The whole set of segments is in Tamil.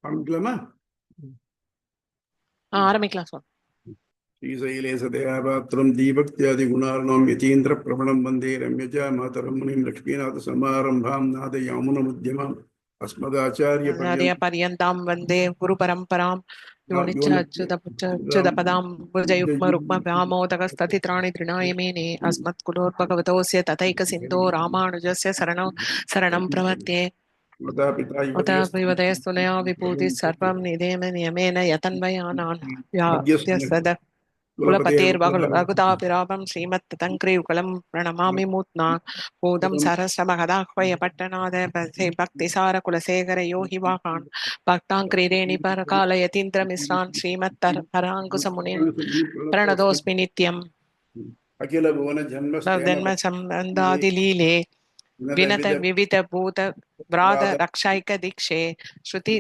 ஆரம்பிக்கலாமா? ஆரம்பிக்கலாம் சார். ஸ்ரீசைலேசதயாபாத்திரம் தீபக்தியாதி குணார்ணம் யதீந்திர பிரபணம் வந்தே ரம்யஜா மாதரம் முனிம் லக்ஷ்மீநாத சமாரம்பாம் நாதயாமுன மத்தியமாம் அஸ்மதாச்சாரிய பர்யந்தாம் வந்தே குரு பரம்பராம் யோனிச்சாச்சுதபதாம் புஜயுக்ம ருக்ம வியாமோதகஸ்ததித்ராணி திருநாயமேனே அஸ்மத் குலோர்பகவதோஸ்ய ததைக சிந்தோ ராமானுஜஸ்ய சரணம் பிரபத்யே உதயஸ்துனயா விபூதி சர்வம் நிதேம நியமேன யதன்வயானான் யாத்யஸ்தத குலபதேர்வகுதாபிராபம் ஸ்ரீமத் தங்கிரியுகலம் பிரணமாமி மூத்னா பூதம் சரஸ்ரமகதாஹ்வய பட்டநாத பக்திசார குலசேகர யோகி வாகான் பக்தாங்கிரேணி பரகால யதீந்திர மிஸ்ரான் ஸ்ரீமத் பராங்குசமுனின் பிரணதோஸ்மி நித்யம் அகில புவன ஜன்ம சம்பந்தாதி லீலே வினத விவித பூத விராத ரக்ஷைக தீக்ஷே ஸ்ருதி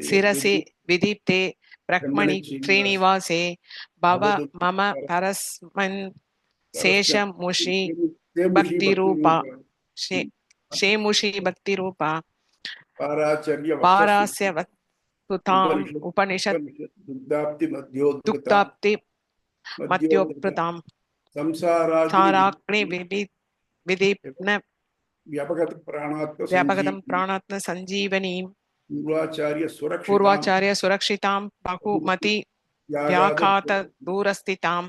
சிரசி விதீப்தே பிரக்மணி ஸ்ரீனிவாசே பவ மம பரஸ்மன் சேஷமுஷி பக்தி ரூபா ஷேமுஷி பக்தி ரூபா பாராஸ்ய வத்சுதாம் உபனிஷத் துக்தாப்தி மத்யோப்ருதாம் சாராக்னி விதீப்ன व्यापगतं प्राणात्म संजीवनीं पूर्वाचार्य सुरक्षितां बहुमति व्याघात दूरस्थिताम्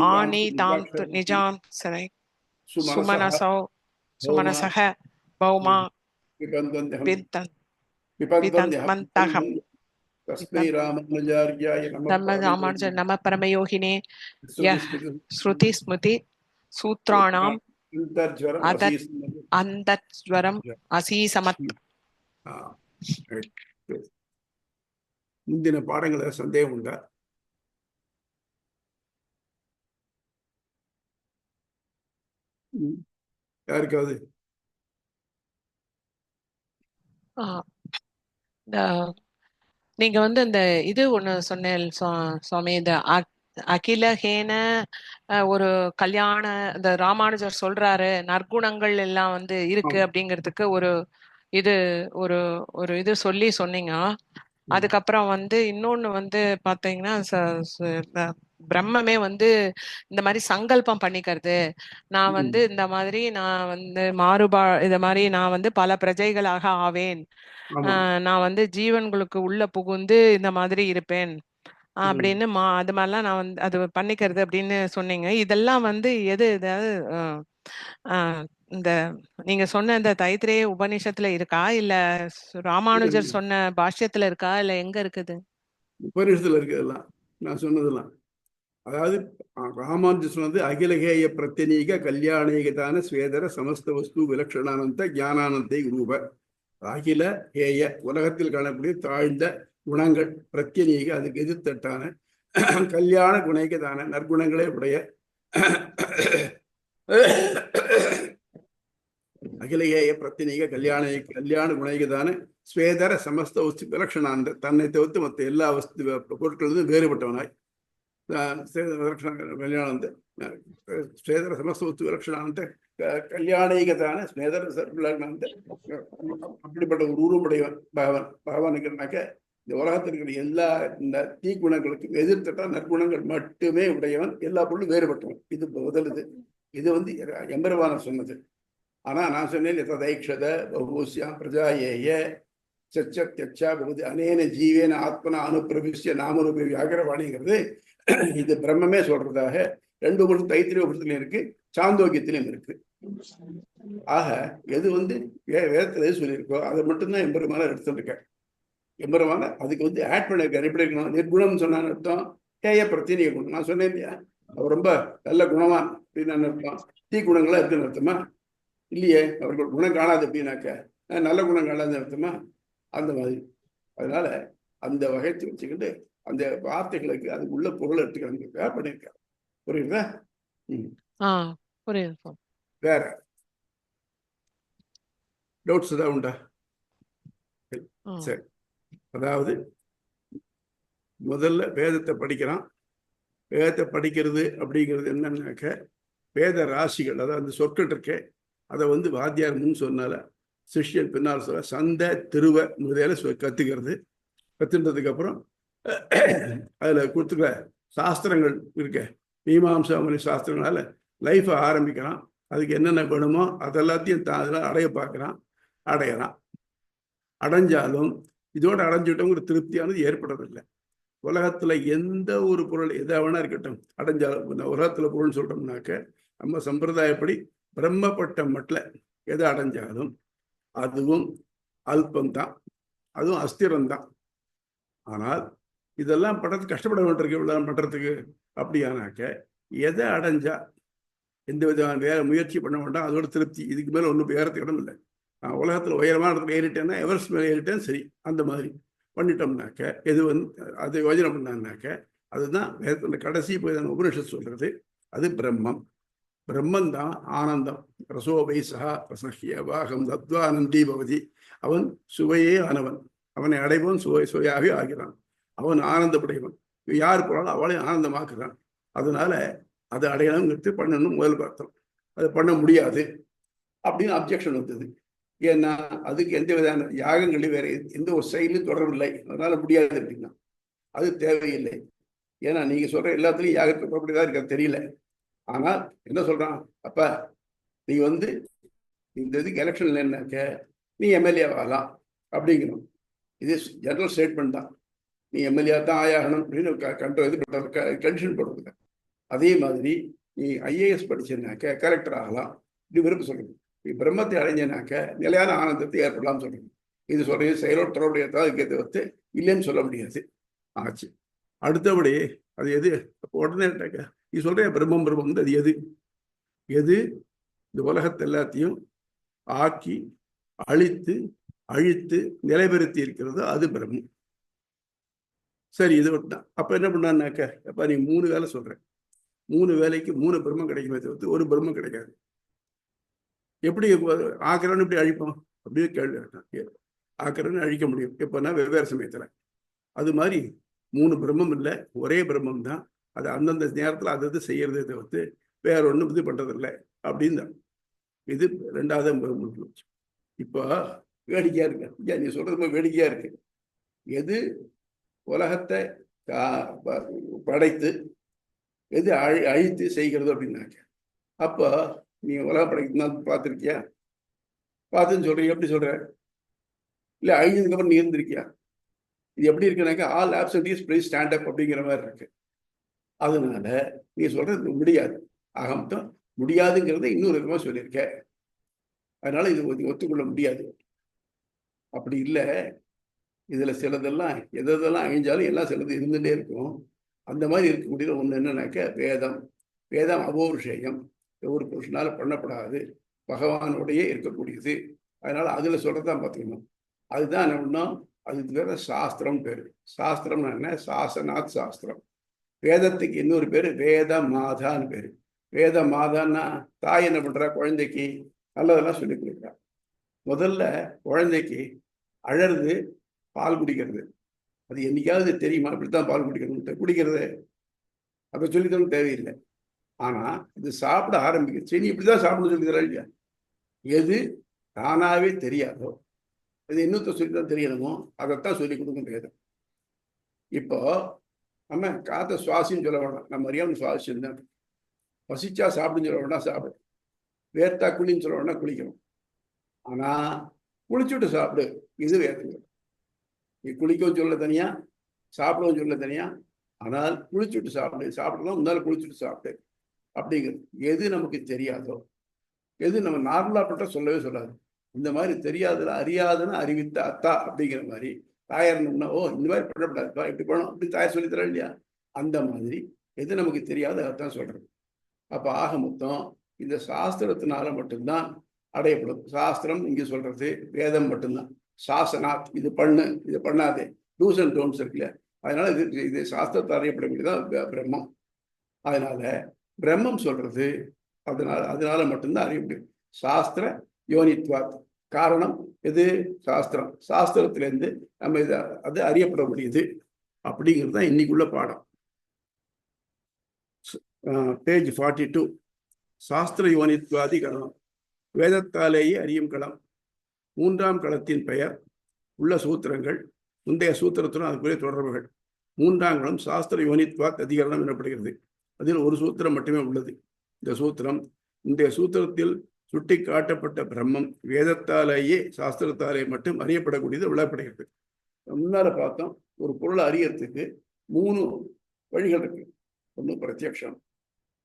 आनीतां निजां सुमनसः भौमा विदन्तः रामानुज नम परमयोगिने यः श्रुति स्मृति सूत्राणाम् அந்தஜ்வரம் அசீசமத். முந்தின பாடங்கள சந்தேகம் உண்டா? யாருக்காவது? நீங்க இந்த இது ஒண்ணு சொன்னேன் சுவாமி, இந்த அகிலஹேன ஒரு கல்யாண இந்த ராமானுஜர் சொல்றாரு நற்குணங்கள் எல்லாம் இருக்கு அப்படிங்கிறதுக்கு ஒரு இது ஒரு ஒரு இது சொன்னீங்க. அதுக்கப்புறம் இன்னொன்னு பாத்தீங்கன்னா பிரம்மமே இந்த மாதிரி சங்கல்பம் பண்ணிக்கிறது. நான் இந்த மாதிரி நான் இத மாதிரி நான் பல பிரஜைகளாக ஆவேன், நான் ஜீவன்களுக்கு உள்ள புகுந்து இந்த மாதிரி இருப்பேன் அப்படின்னு அது மாதிரிலாம் நான் அது பண்ணிக்கிறது அப்படின்னு சொன்னீங்க. இதெல்லாம் எது ஏதாவது இந்த நீங்க சொன்ன இந்த தைத்திரேய உபநிஷத்துல இருக்கா, இல்ல ராமானுஜர் சொன்ன பாஷ்யத்துல இருக்கா, இல்ல எங்க இருக்குது? உபநிஷத்துல இருக்குதெல்லாம் நான் சொன்னதெல்லாம். அதாவது ராமானுஜர் சொன்னது அகிலகேய பிரத்யநீக கல்யாணேகதான ஸ்வேதர சமஸ்த வஸ்து விலக்ஷணானந்த ஞானானந்தை ரூப. அகில ஹேய உலகத்தில் காணக்கூடிய தாழ்ந்த குணங்கள், பிரத்யநீக அதுக்கு எதிர்த்தட்டான கல்யாண குணைக்குதான நற்குணங்களே உடைய அகிலேய பிரத்யநீக கல்யாண குணைக்குதான ஸ்வேதர சமஸ்த வஸ்து விலக்ஷணானந்த தன்னை தவிர்த்து மற்ற எல்லா வஸ்து பொருட்களிலிருந்து வேறுபட்டவனாய் கல்யாணந்த ஸ்வேதர சமஸ்த வஸ்து விலக்ஷணானந்த கல்யாணிகதான ஸ்வேதர அப்படிப்பட்ட ஒரு உருவமுடையவன் பகவான். பகவானுக்குனாக்க இந்த உலகத்தில் இருக்கிற எல்லா இந்த தீக்குணங்களுக்கு எதிர்த்தட்டா நற்குணங்கள் மட்டுமே உடையவன், எல்லா பொருளும் வேறுபட்டவன். இது முதல் இது எம்பெருமான சொன்னது. ஆனா நான் சொன்னேன் தைக்ஷத பகூசியாம் பிரஜாயேய சச்சா பகுதி அனேன ஜீவேன ஆத்மனா அனுப்பிரவிசிய நாமரூபி வியாகரவாணிங்கிறது இது பிரம்மமே சொல்றதாக 2 வருஷம் தைத்திரிய உபநிஷத்துலயும் இருக்கு, சாந்தோக்கியத்திலையும் இருக்கு. ஆக எது வேதத்துல எது சொல்லியிருக்கோ அதை மட்டும்தான் எம்பெருமான எடுத்துருக்கேன். எம்பெருமான அதுக்கு ஆட் பண்ணிருக்காரு. எப்படி இருக்கணும்? நிர்குணம் சொன்னான்னு அர்த்தம் ஹேய பிரத்தினிக குணம். நான் சொன்னேன் இல்லையா, அவர் ரொம்ப நல்ல குணவான் அப்படின்னு அர்த்தம். தீ குணங்களா இருக்குன்னு அர்த்தமா? இல்லையே, அவர்கள் குணம் காணாது அப்படின்னாக்க நல்ல குணம் காணாதுன்னு அர்த்தமா? அந்த மாதிரி. அதனால அந்த வகைத்து வச்சுக்கிட்டு அந்த வார்த்தைகளுக்கு அது உள்ள பொருள் எடுத்துக்கிறாங்க பண்ணியிருக்காரு. புரியுதா? வேற டவுட்ஸ் ஏதாவது உண்டா? சரி, அதாவது முதல்ல வேதத்தை படிக்கிறான். வேதத்தை படிக்கிறது அப்படிங்கிறது என்னன்னாக்க வேத ராசிகள், அதாவது அந்த சொற்கள் இருக்கே அதை வாத்தியார் முன் சொன்னால சிஷ்யன் பின்னால் சொல்ல சந்தை திருவ முதல கத்துக்கிறது. கத்துன்றதுக்கு அப்புறம் அதுல கொடுத்துக்க சாஸ்திரங்கள் இருக்க மீமாம்சா மொழி சாஸ்திரங்களால லைஃபை ஆரம்பிக்கிறான். அதுக்கு என்னென்ன வேணுமோ அதெல்லாத்தையும் அதில் அடைய பார்க்குறான், அடையறான். அடைஞ்சாலும் இதோட அடைஞ்சிட்டோங்கிற திருப்தியானது ஏற்படுறதில்லை. உலகத்துல எந்த ஒரு பொருள் எதை வேணா இருக்கட்டும் அடைஞ்சாலும், உலகத்துல பொருள்னு சொல்றோம்னாக்க நம்ம சம்பிரதாயப்படி பிரம்மப்பட்டம் மட்டும் எதை அடைஞ்சாலும் அதுவும் அல்பம்தான், அதுவும் அஸ்திரம்தான். ஆனால் இதெல்லாம் பண்றதுக்கு கஷ்டப்பட வேண்டியிருக்கு, இவ்வளவு பண்றதுக்கு. அப்படியானாக்க எதை அடைஞ்சா எந்த விதமான வேற முயற்சி பண்ண வேண்டாம், அதோட திருப்தி. இதுக்கு மேல ஒன்றும் ஏறத்துக்கு இடம் இல்லை. நான் உலகத்துல உயரமான இடத்துல ஏறிட்டேன்னா எவரெஸ்ட் மேலே ஏறிட்டேன், சரி. அந்த மாதிரி பண்ணிட்டோம்னாக்க எது அதை யோஜனை பண்ணான்னாக்க அதுதான் வேதத்தோட கடைசி போய் தான் உபனிஷத் சொல்றது. அது பிரம்மம். பிரம்மன் தான் ஆனந்தம். ரசோபை சகா ரசஹிய வாகம் தத்வானந்தி பவதி. அவன் சுவையே ஆனவன். அவனை அடைவன் சுவையாகவே ஆகிறான். அவன் ஆனந்தப்படைவன். யார் போனாலும் அவளையும் ஆனந்தமாக்குறான். அதனால அதை அடையணுங்கிறது பண்ணணும் முதல் பார்த்தோம். அதை பண்ண முடியாது அப்படின்னு அப்ஜெக்ஷன் வந்தது. ஏன்னா அதுக்கு எந்த விதமான யாகங்களும் வேற எந்த ஒரு செயலும் தொடரவில்லை, அதனால முடியாது அப்படின்னா அது தேவையில்லை. ஏன்னா நீங்க சொல்ற எல்லாத்துலயும் யாகத்துக்கு அப்படிதான் இருக்க தெரியல. ஆனால் என்ன சொல்றான், அப்ப நீ இந்த இதுக்கு எலெக்ஷன்ல என்னக்க நீ எம்எல்ஏ ஆகலாம் அப்படிங்கணும். இது ஜெனரல் ஸ்டேட்மெண்ட் தான். நீ எம்எல்ஏ தான் ஆயாகணும் அப்படின்னு கண்டிஷன் போடுறது. அதே மாதிரி நீ ஐஏஎஸ் படிச்சேன்னாக்க கலெக்டர் ஆகலாம் இப்படி விருப்பம் சொல்றது. நீ பிரம்மத்தை அடைஞ்சனாக்க நிலையான ஆனந்தத்தை ஏற்படலாம்னு சொல்றது. இது சொல்றது செயலோடு தொடர்புடையதான் இருக்கிறத இல்லைன்னு சொல்ல முடியாது. ஆச்சு. அடுத்தபடி அது எது? உடனே நீ சொல்ற பிரம்மம் அது எது? எது இந்த உலகத்தை எல்லாத்தையும் ஆக்கி அழித்து நிலைபெறுத்தி இருக்கிறது, அது பிரம்மம். சரி, இது விட்டான். அப்ப என்ன பண்ணான்னாக்க, அப்ப நீ 3 வேலை சொல்ற, 3 வேலைக்கு 3 பிரம்மம் கிடைக்குமே தவிர்த்து ஒரு பிரம்மம் கிடைக்காது. எப்படி ஆக்கிறவன் இப்படி அழிப்போம் அப்படின்னு கேள்வி கேட்டான். ஆக்கிறவன் அழிக்க முடியும் எப்பன்னா வெவ்வேறு சமயத்துல. அது மாதிரி 3 பிரம்மம் இல்லை, ஒரே பிரம்மம் தான். அது அந்தந்த நேரத்துல அது செய்யறதை தவிர்த்து வேற ஒன்றும் இது பண்றதில்லை அப்படின்னு தான். இது 2வது பிரம்மம். இப்போ வேடிக்கையா இருக்கு. நீ சொல்றது ரொம்ப வேடிக்கையா இருக்கு. எது உலகத்தை படைத்து எது அழித்து செய்கிறது அப்படின்னாக்க, அப்போ நீ உலகம் படைக்கணும் பார்த்துருக்கியா? பார்த்துன்னு சொல்றீங்க. எப்படி சொல்ற? இல்லை அழிஞ்சதுக்கு அப்புறம் நீ இருந்திருக்கியா? இது எப்படி இருக்குனாக்கா all absentees please stand up அப்படிங்கிற மாதிரி இருக்கு. அதனால நீ சொல்றது முடியாது. மொத்தம் முடியாதுங்கிறத இன்னொரு விதமாக சொல்லியிருக்க. அதனால இது ஒத்துக்கொள்ள முடியாது. அப்படி இல்லை. இதுல சிலதெல்லாம் எதெல்லாம் அழிஞ்சாலும் எல்லாம் சிலது இருந்துட்டே இருக்கும். அந்த மாதிரி இருக்கக்கூடிய ஒண்ணு என்னன்னாக்க வேதம் அபௌருஷேயம், ஒரு புருஷனால பண்ணப்படாது, பகவானோடையே இருக்கக்கூடியது. அதனால அதுல சொல்றதான் பார்த்துக்கணும். அதுதான் என்ன பண்ணோம், அதுக்கு பேர் சாஸ்திரம் பேரு. சாஸ்திரம்னா என்ன? சாசனாத் சாஸ்திரம். வேதத்துக்கு இன்னொரு பேரு வேத மாதான்னு பேரு. வேத மாதான்னா தாய் என்ன பண்றா, குழந்தைக்கு நல்லதெல்லாம் சொல்லி கொடுக்குறா. முதல்ல குழந்தைக்கு அழறது, பால் குடிக்கிறது. அது என்னைக்காவது தெரியுமா இப்படித்தான் பால் குடிக்கிறது? அதை சொல்லித்தரணும் தேவையில்லை. ஆனா இது சாப்பிட ஆரம்பிக்குது, சரி இப்படிதான் சாப்பிட சொல்லித்தரா இல்லையா? எது தானாவே தெரியாதோ, அது இன்னொருத்த சொல்லித்தான் தெரியணுமோ, அதைத்தான் சொல்லி கொடுக்க வேதம். இப்போ நம்ம காத்த சுவாசின்னு சொல்ல வேண்டாம், நம்ம அறியாமல் சுவாசிச்சு தான். பசிச்சா சாப்பிடுன்னு சொல்ல வேண்டாம், சாப்பிடு. வேர்த்தா குளின்னு சொல்ல வேண்டாம், குளிக்கணும். ஆனா குளிச்சுட்டு சாப்பிடு, இது வேதம். நீ குளிக்கவும் சொல்ல தனியா, சாப்பிடவும் சொல்ல தனியா. ஆனால் குளிச்சுட்டு சாப்பிடு, சாப்பிடலாம் முன்னால குளிச்சுட்டு சாப்பிடு அப்படிங்கிறது. எது நமக்கு தெரியாதோ, எது நம்ம நார்மலா பட்ட சொல்லவே சொல்லாது. இந்த மாதிரி தெரியாதுல அறியாதுன்னு அறிவித்த அத்தா அப்படிங்கிற மாதிரி தாயார்னா, ஓ இந்த மாதிரி பண்ணக்கூடாதுப்பா, இப்படி பண்ணணும் அப்படி தாயார் சொல்லித்தரா இல்லையா? அந்த மாதிரி எது நமக்கு தெரியாது அதான் சொல்றது. அப்ப ஆக மொத்தம் இந்த சாஸ்திரத்தினால மட்டும்தான் அடையப்படும். சாஸ்திரம் இங்க சொல்றது வேதம் மட்டும்தான். சாசனாத், இது பண்ணு, இது பண்ணாதே, டூஸ் அண்ட் டோன்ட்ஸ் இருக்குல்ல. அதனால இது சாஸ்திரத்தை அறியப்படக்கூடியதான் பிரம்மம். அதனால பிரம்மம் சொல்றது அதனால மட்டும்தான் அறிய முடியும். சாஸ்திர யோனித்வாத். காரணம் எது? சாஸ்திரம். சாஸ்திரத்திலிருந்து நம்ம அது அறியப்பட முடியுது அப்படிங்கிறது தான் இன்னைக்குள்ள பாடம். பேஜ் 42. சாஸ்திர யோனித்வாதி களம். வேதத்தாலேயே அறியும் களம். மூன்றாம் களத்தின் பெயர் உள்ள சூத்திரங்கள், முந்தைய சூத்திரத்துடன் அதுக்குரிய தொடர்புகள். மூன்றாம் களம் சாஸ்திர யோனித்வாத் அதிகரணம் எனப்படுகிறது. அதில் ஒரு சூத்திரம் மட்டுமே உள்ளது. இந்த சூத்திரம் முந்தைய சூத்திரத்தில் சுட்டி காட்டப்பட்ட பிரம்மம் வேதத்தாலேயே சாஸ்திரத்தாலே மட்டும் அறியப்படக்கூடியது விளக்கப்படுகிறது. முன்னால பார்த்தோம், ஒரு பொருளை அறியறதுக்கு 3 வழிகள் இருக்கு. ஒன்று பிரத்யக்ஷம்,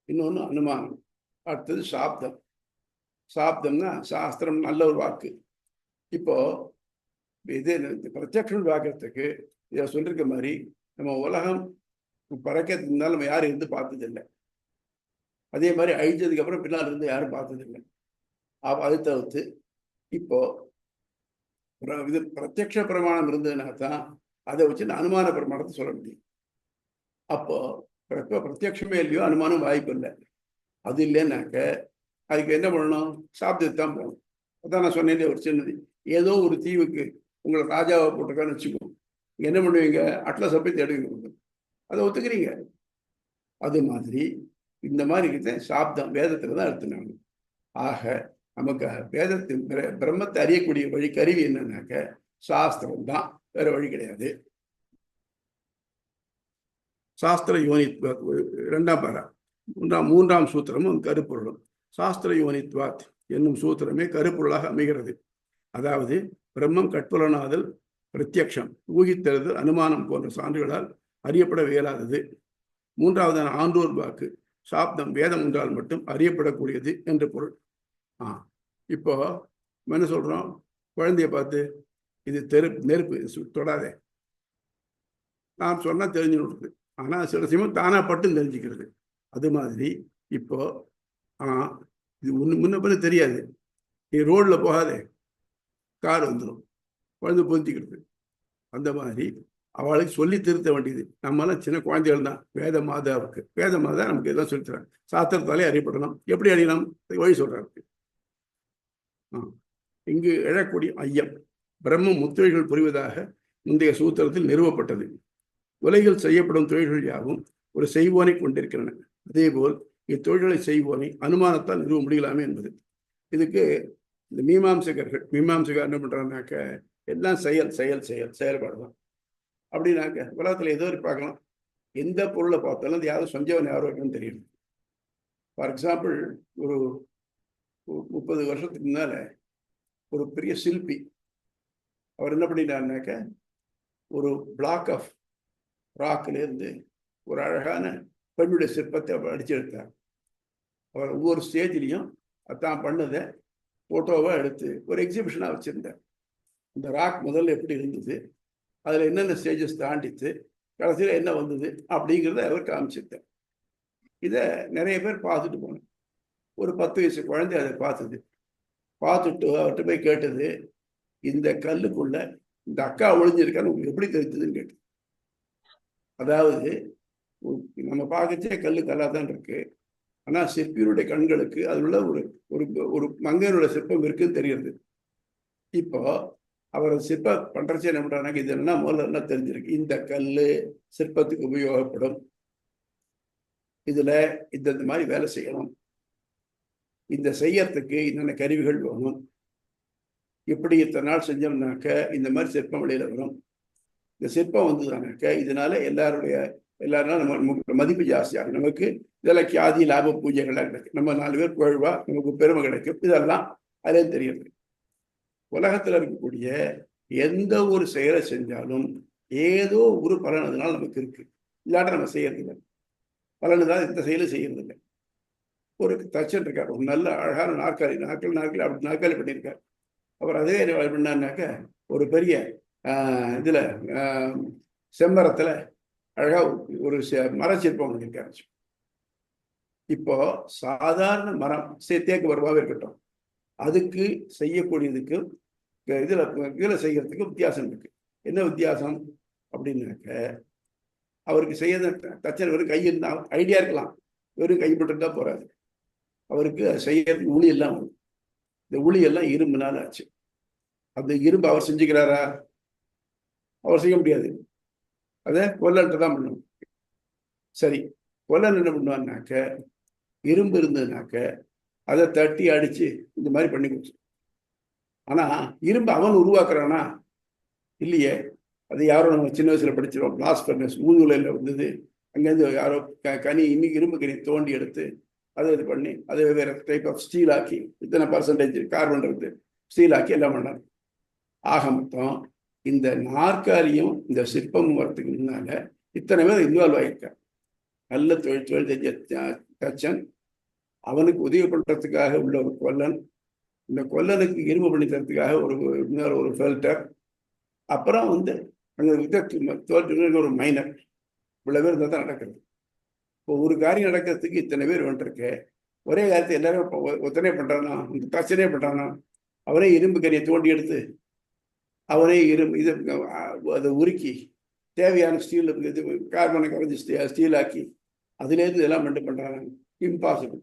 இன்னொன்று அனுமானம், அடுத்தது சாப்தம். சாப்தம்னா சாஸ்திரம், நல்ல ஒரு வாக்கு. இப்போ இது பிரத்யக்ஷம் பார்க்கறதுக்கு இதை சொல்லிருக்க மாதிரி நம்ம உலகம் பறக்கிறது இருந்தாலும் நம்ம யாரும் இருந்து பார்த்ததில்லை. அதே மாதிரி அழிஞ்சதுக்கு அப்புறம் பின்னால் இருந்து யாரும் பார்த்ததில்லை. அதை தவிர்த்து இப்போ இது பிரத்யக்ஷ பிரமாணம் இருந்ததுன்னா தான் அதை வச்சு அனுமான பிரமாணத்தை சொல்ல முடியும். அப்போ பிரத்யக்ஷமே இல்லையோ அனுமானம் வாய்ப்பு இல்லை. அது இல்லைன்னாக்க அதுக்கு என்ன பண்ணணும்? சாப்பிட்டு தான் போகணும். அதான் நான் சொன்னேன், ஒரு சின்னது, ஏதோ ஒரு தீவுக்கு உங்களை ராஜாவை போட்டிருக்கான்னு வச்சுக்கோ, என்ன பண்ணுவீங்க? அட்லஸை போய் தேடுவீங்க, அதை ஒத்துக்கிறீங்க. அது மாதிரி இந்த மாதிரி சாப்தம் வேதத்துல தான் எடுத்துனாங்க. ஆக நமக்கு வேதத்தின் பிரம்மத்தை அறியக்கூடிய வழி கருவி என்னன்னாக்க சாஸ்திரம் தான், வேற வழி கிடையாது. சாஸ்திர யோனித்வாத் 2ஆம் பாரா மூன்றாம் சூத்திரமும் கருப்பொருளும். சாஸ்திர யோனித்வாத் என்னும் சூத்திரமே கருப்பொருளாக அமைகிறது. அதாவது பிரம்மம் கட்புலனாதல், பிரத்யக்ஷம் ஊகித்தெழுதல், அனுமானம் போன்ற சான்றுகளால் அறியப்பட இயலாதது. மூன்றாவதான ஆண்டோர் வாக்கு சாப்தம் வேதம் என்றால் மட்டும் அறியப்படக்கூடியது என்று பொருள். இப்போ என்ன சொல்றோம்? குழந்தைய பார்த்து இது நெருப்பு தொடாதே, நான் சொன்னா தெரிஞ்சு விடுறது. ஆனா சில சமயம் தானா பட்டும் தெரிஞ்சுக்கிறது. அது மாதிரி இப்போ இது முன்ன பின்ன தெரியாது, நீ ரோட்ல போகாதே, கார் வந்துடும், குழந்தை புரிஞ்சுக்கிறது. அந்த மாதிரி அவளுக்கு சொல்லி திருத்த வேண்டியது. நம்மளாம் சின்ன குழந்தைகள் தான். வேத மாதாவுக்கு நமக்கு எல்லாம் சொல்லித்தராங்க. சாஸ்திரத்தாலே அறியப்படணும். எப்படி அறியணும்? வழி சொல்றாரு. இங்கு எழக்கூடிய ஐயம் பிரம்மம் முத்தொழில்கள் புரிவதாக முந்தைய சூத்திரத்தில் நிறுவப்பட்டது. உலகில் செய்யப்படும் தொழில்கள் யாவும் ஒரு செய்வோனை கொண்டிருக்கின்றன. அதேபோல் இத்தொழில்களை செய்வோனை அனுமானத்தால் நிறுவ முடியலாமே என்பது. இதுக்கு இந்த மீமாம்சகர் என்ன பண்றாங்கனாக்க, எல்லாம் செயல்பாடு தான். அப்படின்னாக்க உலகத்துல ஏதோ பார்க்கலாம், எந்த பொருளை பார்த்தாலும் அது யாரும் சொஞ்சவன் யாரோ இருக்குன்னு தெரியும். ஃபார் எக்ஸாம்பிள், ஒரு 30 வருஷத்துக்கு முன்னால ஒரு பெரிய சிற்பி அவர் என்ன பண்ணிட்டாருனாக்க, ஒரு பிளாக் ஆஃப் ராக்ல இருந்து ஒரு அழகான பெண்ணுடைய சிற்பத்தை அவர் அடிச்சு எடுத்தார். அவர் ஒவ்வொரு ஸ்டேஜ்லையும் தான் பண்ணதை போட்டோவா எடுத்து ஒரு எக்ஸிபிஷனா வச்சிருந்தார். இந்த ராக் முதல்ல எப்படி இருந்தது, அதுல என்னென்ன ஸ்டேஜஸ் தாண்டித்து கடைசியில் என்ன வந்தது அப்படிங்கிறத அவர் காமிச்சிருந்தார். இதை நிறைய பேர் பார்த்துட்டு போனோம். ஒரு 10 வயசு குழந்தை அதை பார்த்துட்டு அவர்கிட்ட போய் கேட்டது, இந்த கல்லுக்குள்ள இந்த அக்கா ஒளிஞ்சிருக்கான்னு உங்களுக்கு எப்படி தெரிஞ்சதுன்னு கேட்டு. அதாவது நம்ம பார்க்கச்சே கல்லா தான் இருக்கு, ஆனா சிற்பியினுடைய கண்களுக்கு அது உள்ள ஒரு மங்கையனுடைய சிற்பம் இருக்குன்னு தெரியுது. இப்போ அவர் சிற்பம் பண்றச்சே என்ன பண்றாங்க, இது என்ன முதல்ல என்ன தெரிஞ்சிருக்கு, இந்த கல்லு சிற்பத்துக்கு உபயோகப்படும், இதுல இந்த மாதிரி வேலை செய்யணும், இந்த செய்யறதுக்கு என்னென்ன கருவிகள் வேணும், இப்படி இத்தனை நாள் செஞ்சோம்னாக்க இந்த மாதிரி சிற்பம் வெளியில வரும். இந்த சிற்பம் வந்ததுனாக்க இதனால எல்லாரும் நம்ம மதிப்பு ஜாஸ்தியாகும், நமக்கு இதெல்லாம் கியாதி லாப பூஜைகள்லாம் கிடைக்கும், நம்ம 4 பேர் புகழ்வா, நமக்கு பெருமை கிடைக்கும். இதெல்லாம் அதே தெரியுது. உலகத்துல இருக்கக்கூடிய எந்த ஒரு செயலை செஞ்சாலும் ஏதோ ஒரு பலன் அதனால நமக்கு இருக்கு, இல்லாட்ட நம்ம செய்யறது இல்லை. பலனு தான் இந்த செயலும் செய்யறது இல்லை. ஒரு தச்சன் இருக்கார், ஒரு நல்ல அழகான நாற்காலி அப்படி நாற்காலி பண்ணியிருக்கார். அவர் அதே பண்ணாருனாக்க ஒரு பெரிய இதுல செம்மரத்துல அழகா ஒரு மரச்சிற்பம் பண்ணியிருக்காரு. இப்போ சாதாரண மரம் தேக்கு மரமாவே இருக்கட்டும், அதுக்கு செய்யக்கூடியதுக்கு இதுல செய்யறதுக்கு வித்தியாசம் இருக்கு. என்ன வித்தியாசம் அப்படின்னாக்க, அவருக்கு செய்ய தச்சன் வெறும் கை இருந்தா ஐடியா இருக்கலாம், வெறும் கைப்பட்டு இருந்தா போறாது, அவருக்கு செய்யறதுக்கு உளி எல்லாம் வரும். இந்த உளி எல்லாம் இரும்புனால ஆச்சு. அந்த இரும்பு அவர் செஞ்சுக்கிறாரா? அவர் செய்ய முடியாது, அதை கொல்லன்ட்டு தான் பண்ணணும். சரி, கொல்லன் என்ன பண்ணுவான்னாக்க, இரும்பு இருந்ததுனாக்க அதை தட்டி அடிச்சு இந்த மாதிரி பண்ணி கொடுத்து, ஆனா இரும்பு அவன் உருவாக்குறானா? இல்லையே. அது யாரோ நம்ம சின்ன வயசுல படிச்சிருவோம், பிளாஸ்ட் ஃபர்னஸ் ஊதுலையில் வந்தது. அங்கேருந்து யாரோ கனி இன்னைக்கு இரும்பு கனி தோண்டி எடுத்து அதை இது பண்ணி அதை வேற டைப் ஆஃப் ஸ்டீல் ஆக்கி இத்தனை பர்சன்டேஜ் கார்பன் இருந்து ஸ்டீல் ஆக்கி எல்லாம் பண்ணாங்க. ஆக மொத்தம் இந்த நாற்காலியும் இந்த சிற்பமும் வரத்துக்கு முன்னால இத்தனை பேர் இன்வால்வ் ஆகியிருக்காங்க. நல்ல தொழில் செஞ்ச தச்சன், அவனுக்கு உதவி பண்றதுக்காக உள்ள ஒரு கொல்லன், இந்த கொல்லனுக்கு இரும்பு பண்ணி தரத்துக்காக இன்னொரு ஒரு ஃபில்டர், அப்புறம் வந்து அங்கே ஒரு மைனர், இவ்வளவு பேர் இருந்தால் தான் நடக்கிறது. இப்போ ஒரு காரியம் நடக்கிறதுக்கு இத்தனை பேர் வந்துருக்கு. ஒரே காரியத்தை எல்லாரும் ஒத்தனை பண்றானா, இந்த தச்சனே பண்றானா? அவரே இரும்பு கரியை தோண்டி எடுத்து அவரே இது அதை உருக்கி தேவையான ஸ்டீல் இது கார்பனை கரைஞ்சி ஸ்டீல் ஆக்கி அதுலேருந்து இதெல்லாம் மெண்டு பண்றாங்க. இம்பாசிபிள்.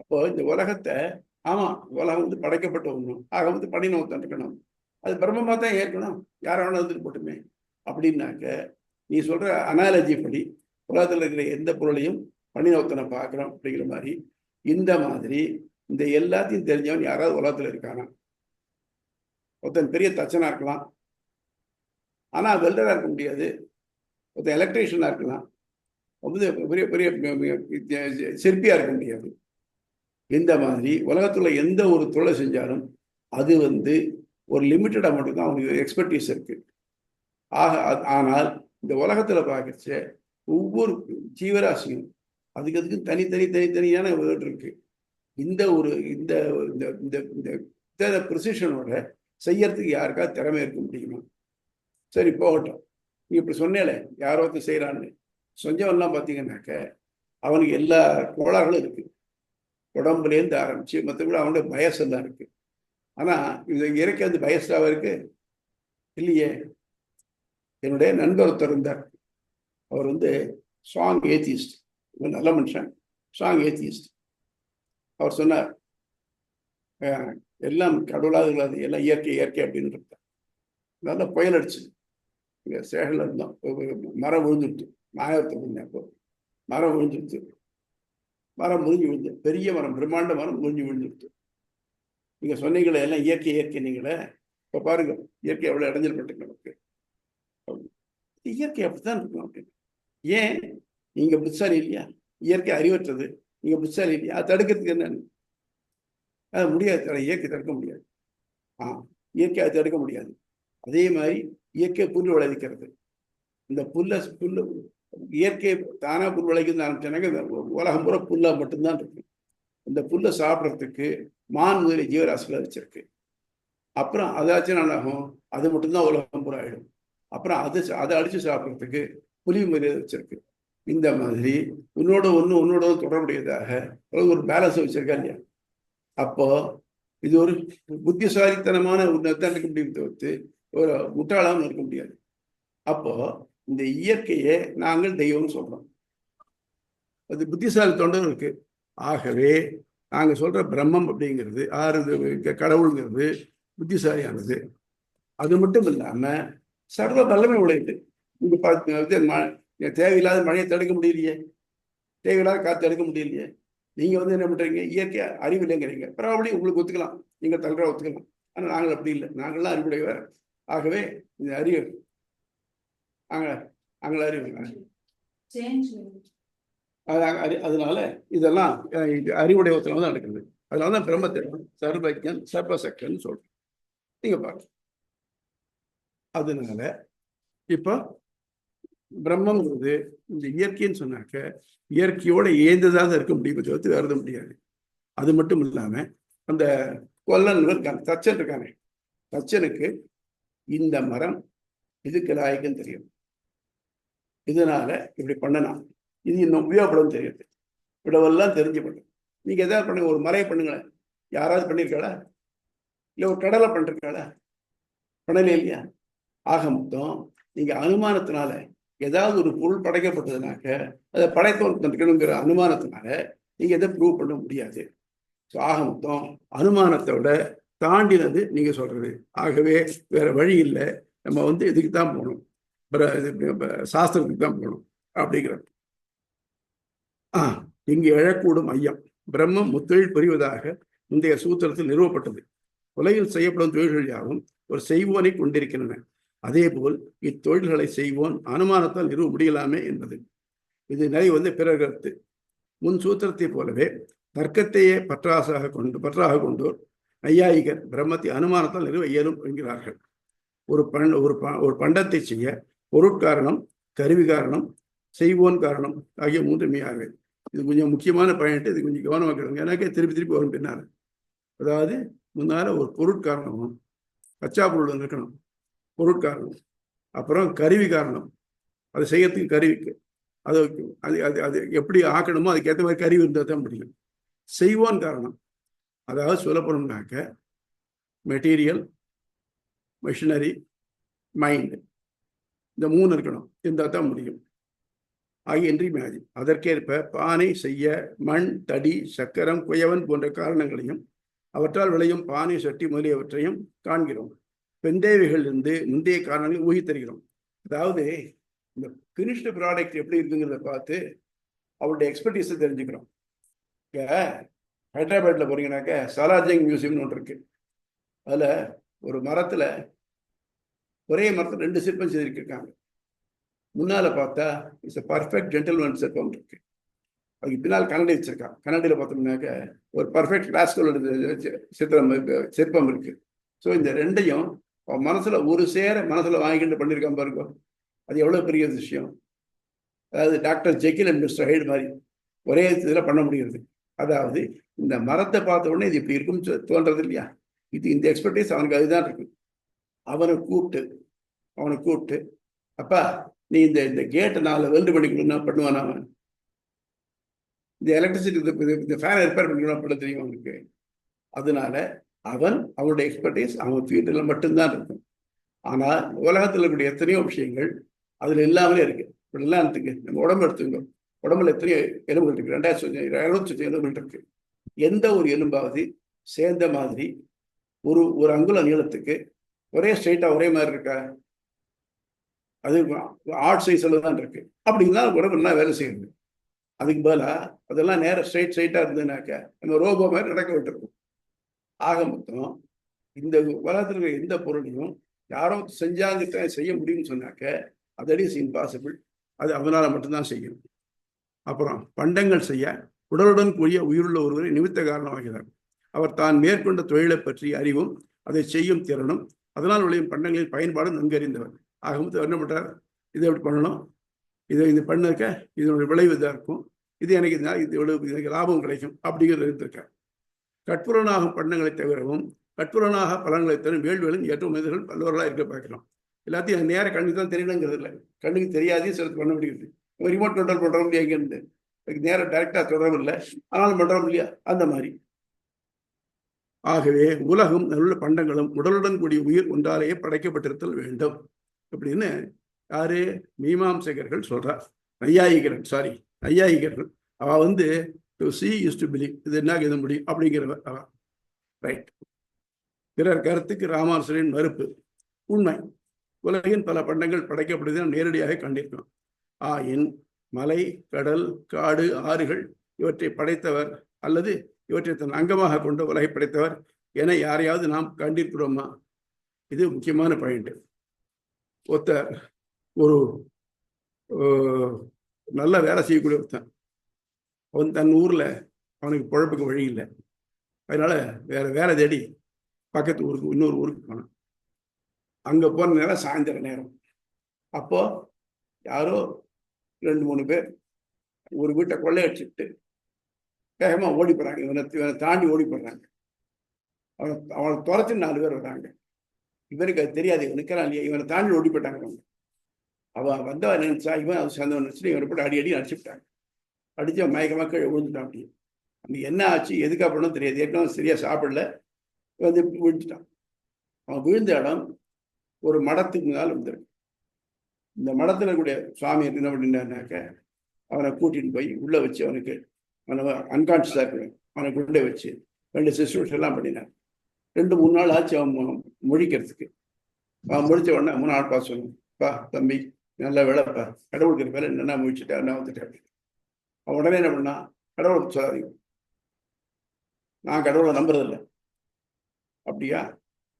அப்போ இந்த உலகத்தை, ஆமா உலகம் வந்து படைக்கப்பட்ட ஒன்றும், ஆக வந்து பண்ணின ஒருத்தன் இருக்கணும், அது பிரம்மமா தான் ஏற்கணும், யார வேணா வந்துட்டு போட்டுமே அப்படின்னாக்க, நீ சொல்ற அனாலஜி படி உலகத்தில் இருக்கிற எந்த பொருளையும் பண்ணின ஒருத்தனை பார்க்குறோம் அப்படிங்கிற மாதிரி, இந்த மாதிரி இந்த எல்லாத்தையும் தெரிஞ்சவன் யாராவது உலகத்தில் இருக்கானா? ஒருத்தன் பெரிய தச்சனா இருக்கலாம், ஆனா வெல்டரா இருக்க முடியாது. ஒருத்தன் எலக்ட்ரீஷியனா இருக்கலாம், பெரிய பெரிய சிற்பியா இருக்க முடியாது. இந்த மாதிரி உலகத்துல எந்த ஒரு தொழிலை செஞ்சாலும் அது வந்து ஒரு லிமிட்டடா மட்டும்தான் அவனுக்கு எக்ஸ்பர்டீஸ் இருக்கு. ஆனால் இந்த உலகத்துல பார்க்கச்ச ஒவ்வொரு ஜீவராசியும் அதுக்கு தனித்தனியான வேர்டு இருக்கு. இந்த ஒரு இந்த இந்த ப்ரிசிஷனோட செய்யறதுக்கு யாருக்காவது திறமை இருக்க முடியுமா? சரி போகட்டும், நீ இப்படி சொன்னேல யாரோ ஒருத்தர் செய்யறான்னு சொஞ்சவன்லாம் பார்த்தீங்கன்னாக்க அவனுக்கு எல்லா கோளாறுகளும் இருக்கு, உடம்புலேருந்து ஆரம்பிச்சு மற்றபடி அவனுடைய பயஸ் எல்லாம் இருக்கு. ஆனா இது இயற்கை வந்து பயஸ்டாவா இருக்கு இல்லையே. என்னுடைய நண்பர் ஒருத்தர் இருந்தார், அவர் வந்து ஸ்ட்ராங் ஏத்தியிஸ்ட், நல்ல மனுஷன், ஸ்ட்ராங் ஏத்தியிஸ்ட். அவர் சொன்னார், எல்லாம் கடவுளாக இல்லாது, எல்லாம் இயற்கை இயற்கை அப்படின்னு இருந்தார். நல்லா புயல் அடிச்சு இங்கே சேகரில் இருந்தோம், மரம் விழுந்துடுச்சு, மாயத்தை அப்போ மரம் விழுந்துடுச்சு, மரம் முறிஞ்சு விழுந்து, பெரிய மரம், பிரம்மாண்ட மரம் முறிஞ்சு விழுந்துடுச்சு. நீங்க சொன்னீங்களே எல்லாம் இயற்கை இயற்கை, நீங்களே இப்போ பாருங்க இயற்கை எவ்வளோ இடைஞ்சல் பட்டு நமக்கு. இயற்கை அப்படித்தான் இருக்கும் அப்படின்னு. ஏன் நீங்க புத்திசாலி இல்லையா? இயற்கை அறிவற்றது, நீங்க புத்திசாலி இல்லையா? அது தடுக்கிறதுக்கு என்னன்னு? அது முடியாது, இயற்கை தடுக்க முடியாது. இயற்கை அதை தடுக்க முடியாது. அதே மாதிரி இயற்கை புல் விளைவிக்கிறது, இந்த புல்லு இயற்கை தானா புல் விளைக்குன்னு ஆரம்பிச்சானாக்க உலகம் பூரா புல்லா மட்டும்தான் இருக்கு. இந்த புல்லை சாப்பிட்றதுக்கு மான் முதலிய ஜீவராசிகளை வச்சிருக்கு. அப்புறம் அதாச்சும் நல்லாகும், அது மட்டும்தான் உலகம் பூரா ஆயிடும். அப்புறம் அதை அடிச்சு சாப்பிட்றதுக்கு புலி முதலிய வச்சிருக்கு. இந்த மாதிரி உன்னோட தொடர்புடையதாக ஒரு பேலன்ஸ் வச்சிருக்கா இல்லையா? அப்போ இது ஒரு புத்திசாலித்தனமான இருக்க முடியும் தவிர்த்து ஒரு முட்டாளாமல் இருக்க முடியாது. அப்போ இந்த இயற்கையை நாங்கள் தெய்வம்னு சொல்றோம், அது புத்திசாலி தொண்டரும் இருக்கு. ஆகவே நாங்க சொல்ற பிரம்மம் அப்படிங்கிறது கடவுளுங்கிறது புத்திசாலியானது. அது மட்டும் இல்லாம சர்வ வல்லமை உடையது. நீங்க பார்த்து தேவையில்லாத மழையை தடுக்க முடியலையே, தேவையில்லாத காற்று தடுக்க முடியலையே. நீங்க வந்து என்ன பண்றீங்க, இயற்கை அறிவு இல்லைங்கிறீங்க. பரவாயில்ல, உங்களுக்கு ஒத்துக்கலாம், நீங்க தலைவராக ஒத்துக்கலாம். ஆனா நாங்கள் அப்படி இல்லை, நாங்கள்லாம் அறிவுடையவர். ஆகவே இந்த அறிவு நாங்கள் அறிவு, அதனால இதெல்லாம் அறிவுடைய ஒருத்தனால தான் நடக்குது. அதனாலதான் பிரம்மத்தை சர்வஜன் சர்வசக்தன் சொல்றேன். நீங்க பாருங்க. அதனால இப்ப பிரம்மங்கிறது இந்த இயற்கைன்னு சொன்னாக்க இயற்கையோட ஏந்ததாக இருக்க முடியும், தவிர்த்து வேற எதுவும் முடியாது. அது மட்டும் இல்லாம அந்த கொல்லன் இருக்காங்க, தச்சன் இருக்கானே, தச்சனுக்கு இந்த மரம் இதுக்கு லாய்க்குன்னு தெரியும், இதனால இப்படி பண்ணலாம், இது இன்னும் உபயோகப்படும் தெரியுது, இவ்வளவெல்லாம் தெரிஞ்சு பண்ணுங்க. நீங்க எதாவது பண்ணுங்க, ஒரு மலையை பண்ணுங்களேன், யாராவது பண்ணியிருக்காளா? இல்லை ஒரு கடலை பண்ணிருக்காளா? பண்ணலே இல்லையா? ஆக மொத்தம் நீங்க அனுமானத்தினால ஏதாவது ஒரு பொருள் படைக்கப்பட்டதுனாக்க அதை படைத்தவனுங்கிற அனுமானத்தினால நீங்க எதை ப்ரூவ் பண்ண முடியாது. ஸோ ஆக மொத்தம் அனுமானத்தோட தாண்டினது நீங்க சொல்றது. ஆகவே வேற வழி இல்லை, நம்ம வந்து இதுக்கு தான் போகணும், சாஸ்திரத்துக்கு தான் போகணும் அப்படிங்கிறது. இங்கு எழக்கூடும் ஐயம், பிரம்மம் முத்தொழில் புரிவதாக முந்தைய சூத்திரத்தில் நிறுவப்பட்டது. உலகில் செய்யப்படும் தொழில்கள் யாவும் ஒரு செய்வோனை கொண்டிருக்கின்றன. அதே போல் இத்தொழில்களை செய்வோன் அனுமானத்தால் நிறுவ முடியலாமே என்பது. இது நிறைய பிறர் கருத்து. முன் சூத்திரத்தை போலவே தர்க்கத்தையே பற்றாக கொண்டோர் நையாயிகர் பிரம்மத்தை அனுமானத்தால் நிறுவ இயலும் என்கிறார்கள். ஒரு பண்டத்தை செய்ய பொருட்காரணம், கருவி காரணம், செய்வோன் காரணம் ஆகிய 3 மெய்யாகவே. இது கொஞ்சம் முக்கியமான பாயிண்ட். இது கொஞ்சம் கவனமாக கேளுங்க. எனக்கே திருப்பி வரும் பின்னால். அதாவது முன்னால ஒரு பொருட்காரணமும் கச்சா பொருள் இருக்கணும், பொருட்காரணம். அப்புறம் கருவி காரணம், அதை செய்யறதுக்கு கருவிக்கு அது அது அது எப்படி ஆக்கணுமோ அதுக்கேற்ற மாதிரி கருவி இருந்தால் தான் முடியும். செய்வோன் காரணம், அதாவது சொல்லப்போனோம்னாக்க மெட்டீரியல், மிஷினரி, மைண்ட், இந்த 3 இருக்கணும், இருந்தால் தான் முடியும். ஆகிய இன்றியமையாது. அதற்கேற்ப பானை செய்ய மண், தடி, சக்கரம், குயவன் போன்ற காரணங்களையும் அவற்றால் விளையும் பானை, சட்டி முதலியவற்றையும் காண்கிறோம். பெந்தேவைகளிலிருந்து முந்தைய காரணங்களை ஊகித்தருகிறோம். அதாவது இந்த பினிஷ்டு ப்ராடக்ட் எப்படி இருக்குங்கிறத பார்த்து அவருடைய எக்ஸ்பர்டீஸை தெரிஞ்சுக்கிறோம். இங்கே ஹைதராபாத்தில் போறீங்கன்னாக்க சாலார்ஜங் மியூசியம்னு ஒன்று இருக்கு. அதில் ஒரு மரத்தில், ஒரே மரத்தில் 2 சிற்பம் செய்திருக்காங்க. முன்னால பார்த்தா இட்ஸ் பர்ஃபெக்ட் ஜென்டில்மேன் சிற்பம் இருக்கு. அதுக்கு பின்னால் கண்ணாடி வச்சிருக்கான். கண்ணாடியில் பார்த்தோம்னாக்க ஒரு பர்ஃபெக்ட் கிளாஸ்கோட சிற்பம் இருக்கு. ஸோ இந்த 2ஐயும் மனசுல ஒரு சேர மனசுல வாங்கிட்டு பண்ணியிருக்கான் பாருங்க. அது எவ்வளவு பெரிய விஷயம். அதாவது டாக்டர் ஜெக்கில் அண்ட் மிஸ்டர் ஹைட் மாதிரி ஒரே இதில் பண்ண முடிகிறது. அதாவது இந்த மரத்தை பார்த்த உடனே இது இப்படி இருக்குன்னு தோன்றது இல்லையா? இந்த எக்ஸ்பர்டீஸ் அவனுக்கு அதுதான் இருக்கு. அவனை கூப்பிட்டு அப்பா நீ இந்த கேட்டை 4 வெல்டு பண்ணிக்கணும்னா பண்ணுவான். அவன் இந்த எலக்ட்ரிசிட்டி, இந்த ஃபேனை ரிப்பேர் பண்ணிக்கணும் பண்ண தெரியும் அவனுக்கு. அதனால அவனுடைய எக்ஸ்பர்டீஸ் அவன் ஃபீல்டில் மட்டும்தான் இருக்கும். ஆனால் உலகத்தில் இருக்கக்கூடிய எத்தனையோ விஷயங்கள் அதில் எல்லாமே இருக்கு. எல்லாத்துக்கு நம்ம உடம்பு எடுத்துங்க. உடம்புல எத்தனையோ எலும்புகள் இருக்கு. 2200 எலும்புகள் இருக்கு. எந்த ஒரு எலும்பாவது சேர்ந்த மாதிரி ஒரு அங்குல நீளத்துக்கு ஒரே ஸ்ட்ரைட்டா ஒரே மாதிரி இருக்கா? அது ஆர்ட் சைஸ்ல தான் இருக்கு. அப்படின்னா உடம்பு நல்லா வேலை செய்யுது. அதுக்கு பதிலா அதெல்லாம் நேரம் ஸ்ட்ரைட்டா இருந்ததுனாக்க நம்ம ரோபோ மாதிரி நடக்க விட்டுருக்கும். ஆக மொத்தம் இந்த உலகத்தில் இருக்கிற எந்த பொருளையும் யாரோ செஞ்சாங்க செய்ய முடியும்னு சொன்னாக்க அது இஸ் இம்பாசிபிள். அது அவனால மட்டும்தான் செய்யணும். அப்புறம் பண்டங்கள் செய்ய உடலுடன் கூடிய உயிருள்ள ஒருவரை நிமித்த காரணமாகிறார். அவர் தான் மேற்கொண்ட தொழிலை பற்றி அறிவும் அதை செய்யும் திறனும் அதனால் விளையும் பண்டங்களின் பயன்பாடும் நன்கறிந்தவர். ஆக மொத்தம் என்ன பண்றார்? இதை எப்படி பண்ணணும், இது பண்ணக்க இதனுடைய விளைவு இதாக இருக்கும், இது எனக்கு லாபம் கிடைக்கும் அப்படிங்கிறது இருந்திருக்கார். கட்புறனாகும் பண்டங்களை தவிரவும் கட்புறனாக பலன்களை தரும் வேள்விகளும் ஏற்ற மனிதர்கள் பல்லவர்களாக இருக்க பார்க்கலாம். எல்லாத்தையும் நேர கண்ணுக்கு தான் தெரியணுங்கிறது இல்லை. கண்ணுக்கு தெரியாதே சிலத்து பண்ண முடியுது. ரிமோட் கண்ட்ரோல் பண்றோம் இல்லையா? எங்கேருந்து நேரம் டைரக்டா தொடரும் இல்லை, ஆனாலும் பண்றோம் இல்லையா? அந்த மாதிரி. ஆகவே உலகம் நல்ல பண்டங்களும் உடலுடன் கூடிய உயிர் ஒன்றாலேயே படைக்கப்பட்டிருத்தல் வேண்டும் அப்படின்னு யாரு? மீமாம்சகர்கள் சொல்றார். நையாயிகர்கள் அவ to see is to believe. இது என்ன எழுத முடியும் அப்படிங்கிறவர் அவ. ரைட். பிறர் கருத்துக்கு ராமானுஜரின் மறுப்பு உண்மை. உலகின் பல பண்டங்கள் படைக்கப்படுவதை நேரடியாக கண்டிருக்கிறோம். ஆயின் மலை, கடல், காடு, ஆறுகள் இவற்றை படைத்தவர் அல்லது இவற்றை தன் அங்கமாக கொண்டு உலகை படைத்தவர் என யாரையாவது நாம் கண்டிருக்கிறோமா? இது முக்கியமான பாயிண்ட். ஒரு நல்ல வேலை செய்யக்கூடிய ஒருத்தன், அவன் தன் ஊர்ல அவனுக்கு பொழப்புக்கு வழி இல்லை. அதனால வேற வேலை தேடி பக்கத்து ஊருக்கு இன்னொரு ஊருக்கு போனான். அங்க போன நேரம் சாயந்தர நேரம். அப்போ யாரோ 2-3 பேர் ஒரு வீட்டை கொள்ளையடிச்சுட்டு வேகமா ஓடி போறாங்க. இவனை தாண்டி ஓடி போடுறாங்க. அவனை துரத்தி 4 பேர் வர்றாங்க. இவனுக்கு அது தெரியாது, இவனுக்கெல்லாம் இல்லையா, இவனை தாண்டி ஓடி போயிட்டாங்க. அவன் வந்தவன் நினைச்சா இவன் அது சேர்ந்தவன் நினைச்சு இவனை போட்டு அடி அடிச்சுட்டாங்க. அடிச்சு அவன் மயக்கமாக கீழே விழுந்துட்டான். அப்படி அப்படி என்ன ஆச்சு எதுக்கு அப்படின்னு தெரியாது. ஏற்கனவே சரியா சாப்பிடல, விழுந்துட்டான். அவன் விழுந்த இடம் ஒரு மடத்துக்கு முன்னால் இருந்திருக்கு. இந்த மடத்துல கூடிய சுவாமி என்ன பண்ணினாக்க அவனை கூட்டிட்டு போய் உள்ள வச்சு அவனுக்கு அன்கான்சியஸா இருக்கணும். அவனை குண்டை வச்சு 2 சிஸ்டர்ஸ் எல்லாம் பண்ணினான். 2-3 நாள் ஆச்சு அவன் முழிக்கிறதுக்கு. அவன் முடிச்ச உடனே 3 நாள் பா சொல்லணும், பா தம்பி நல்லா வேலைப்பா, கடவுளுக்கு மேல என்னென்ன முழிச்சுட்டா என்ன வந்துட்டேன். அவன் உடனே என்ன பண்ணான், கடவுளுக்கு சொல்லாதீங்க, நான் கடவுளை நம்புறதில்லை, அப்படியா,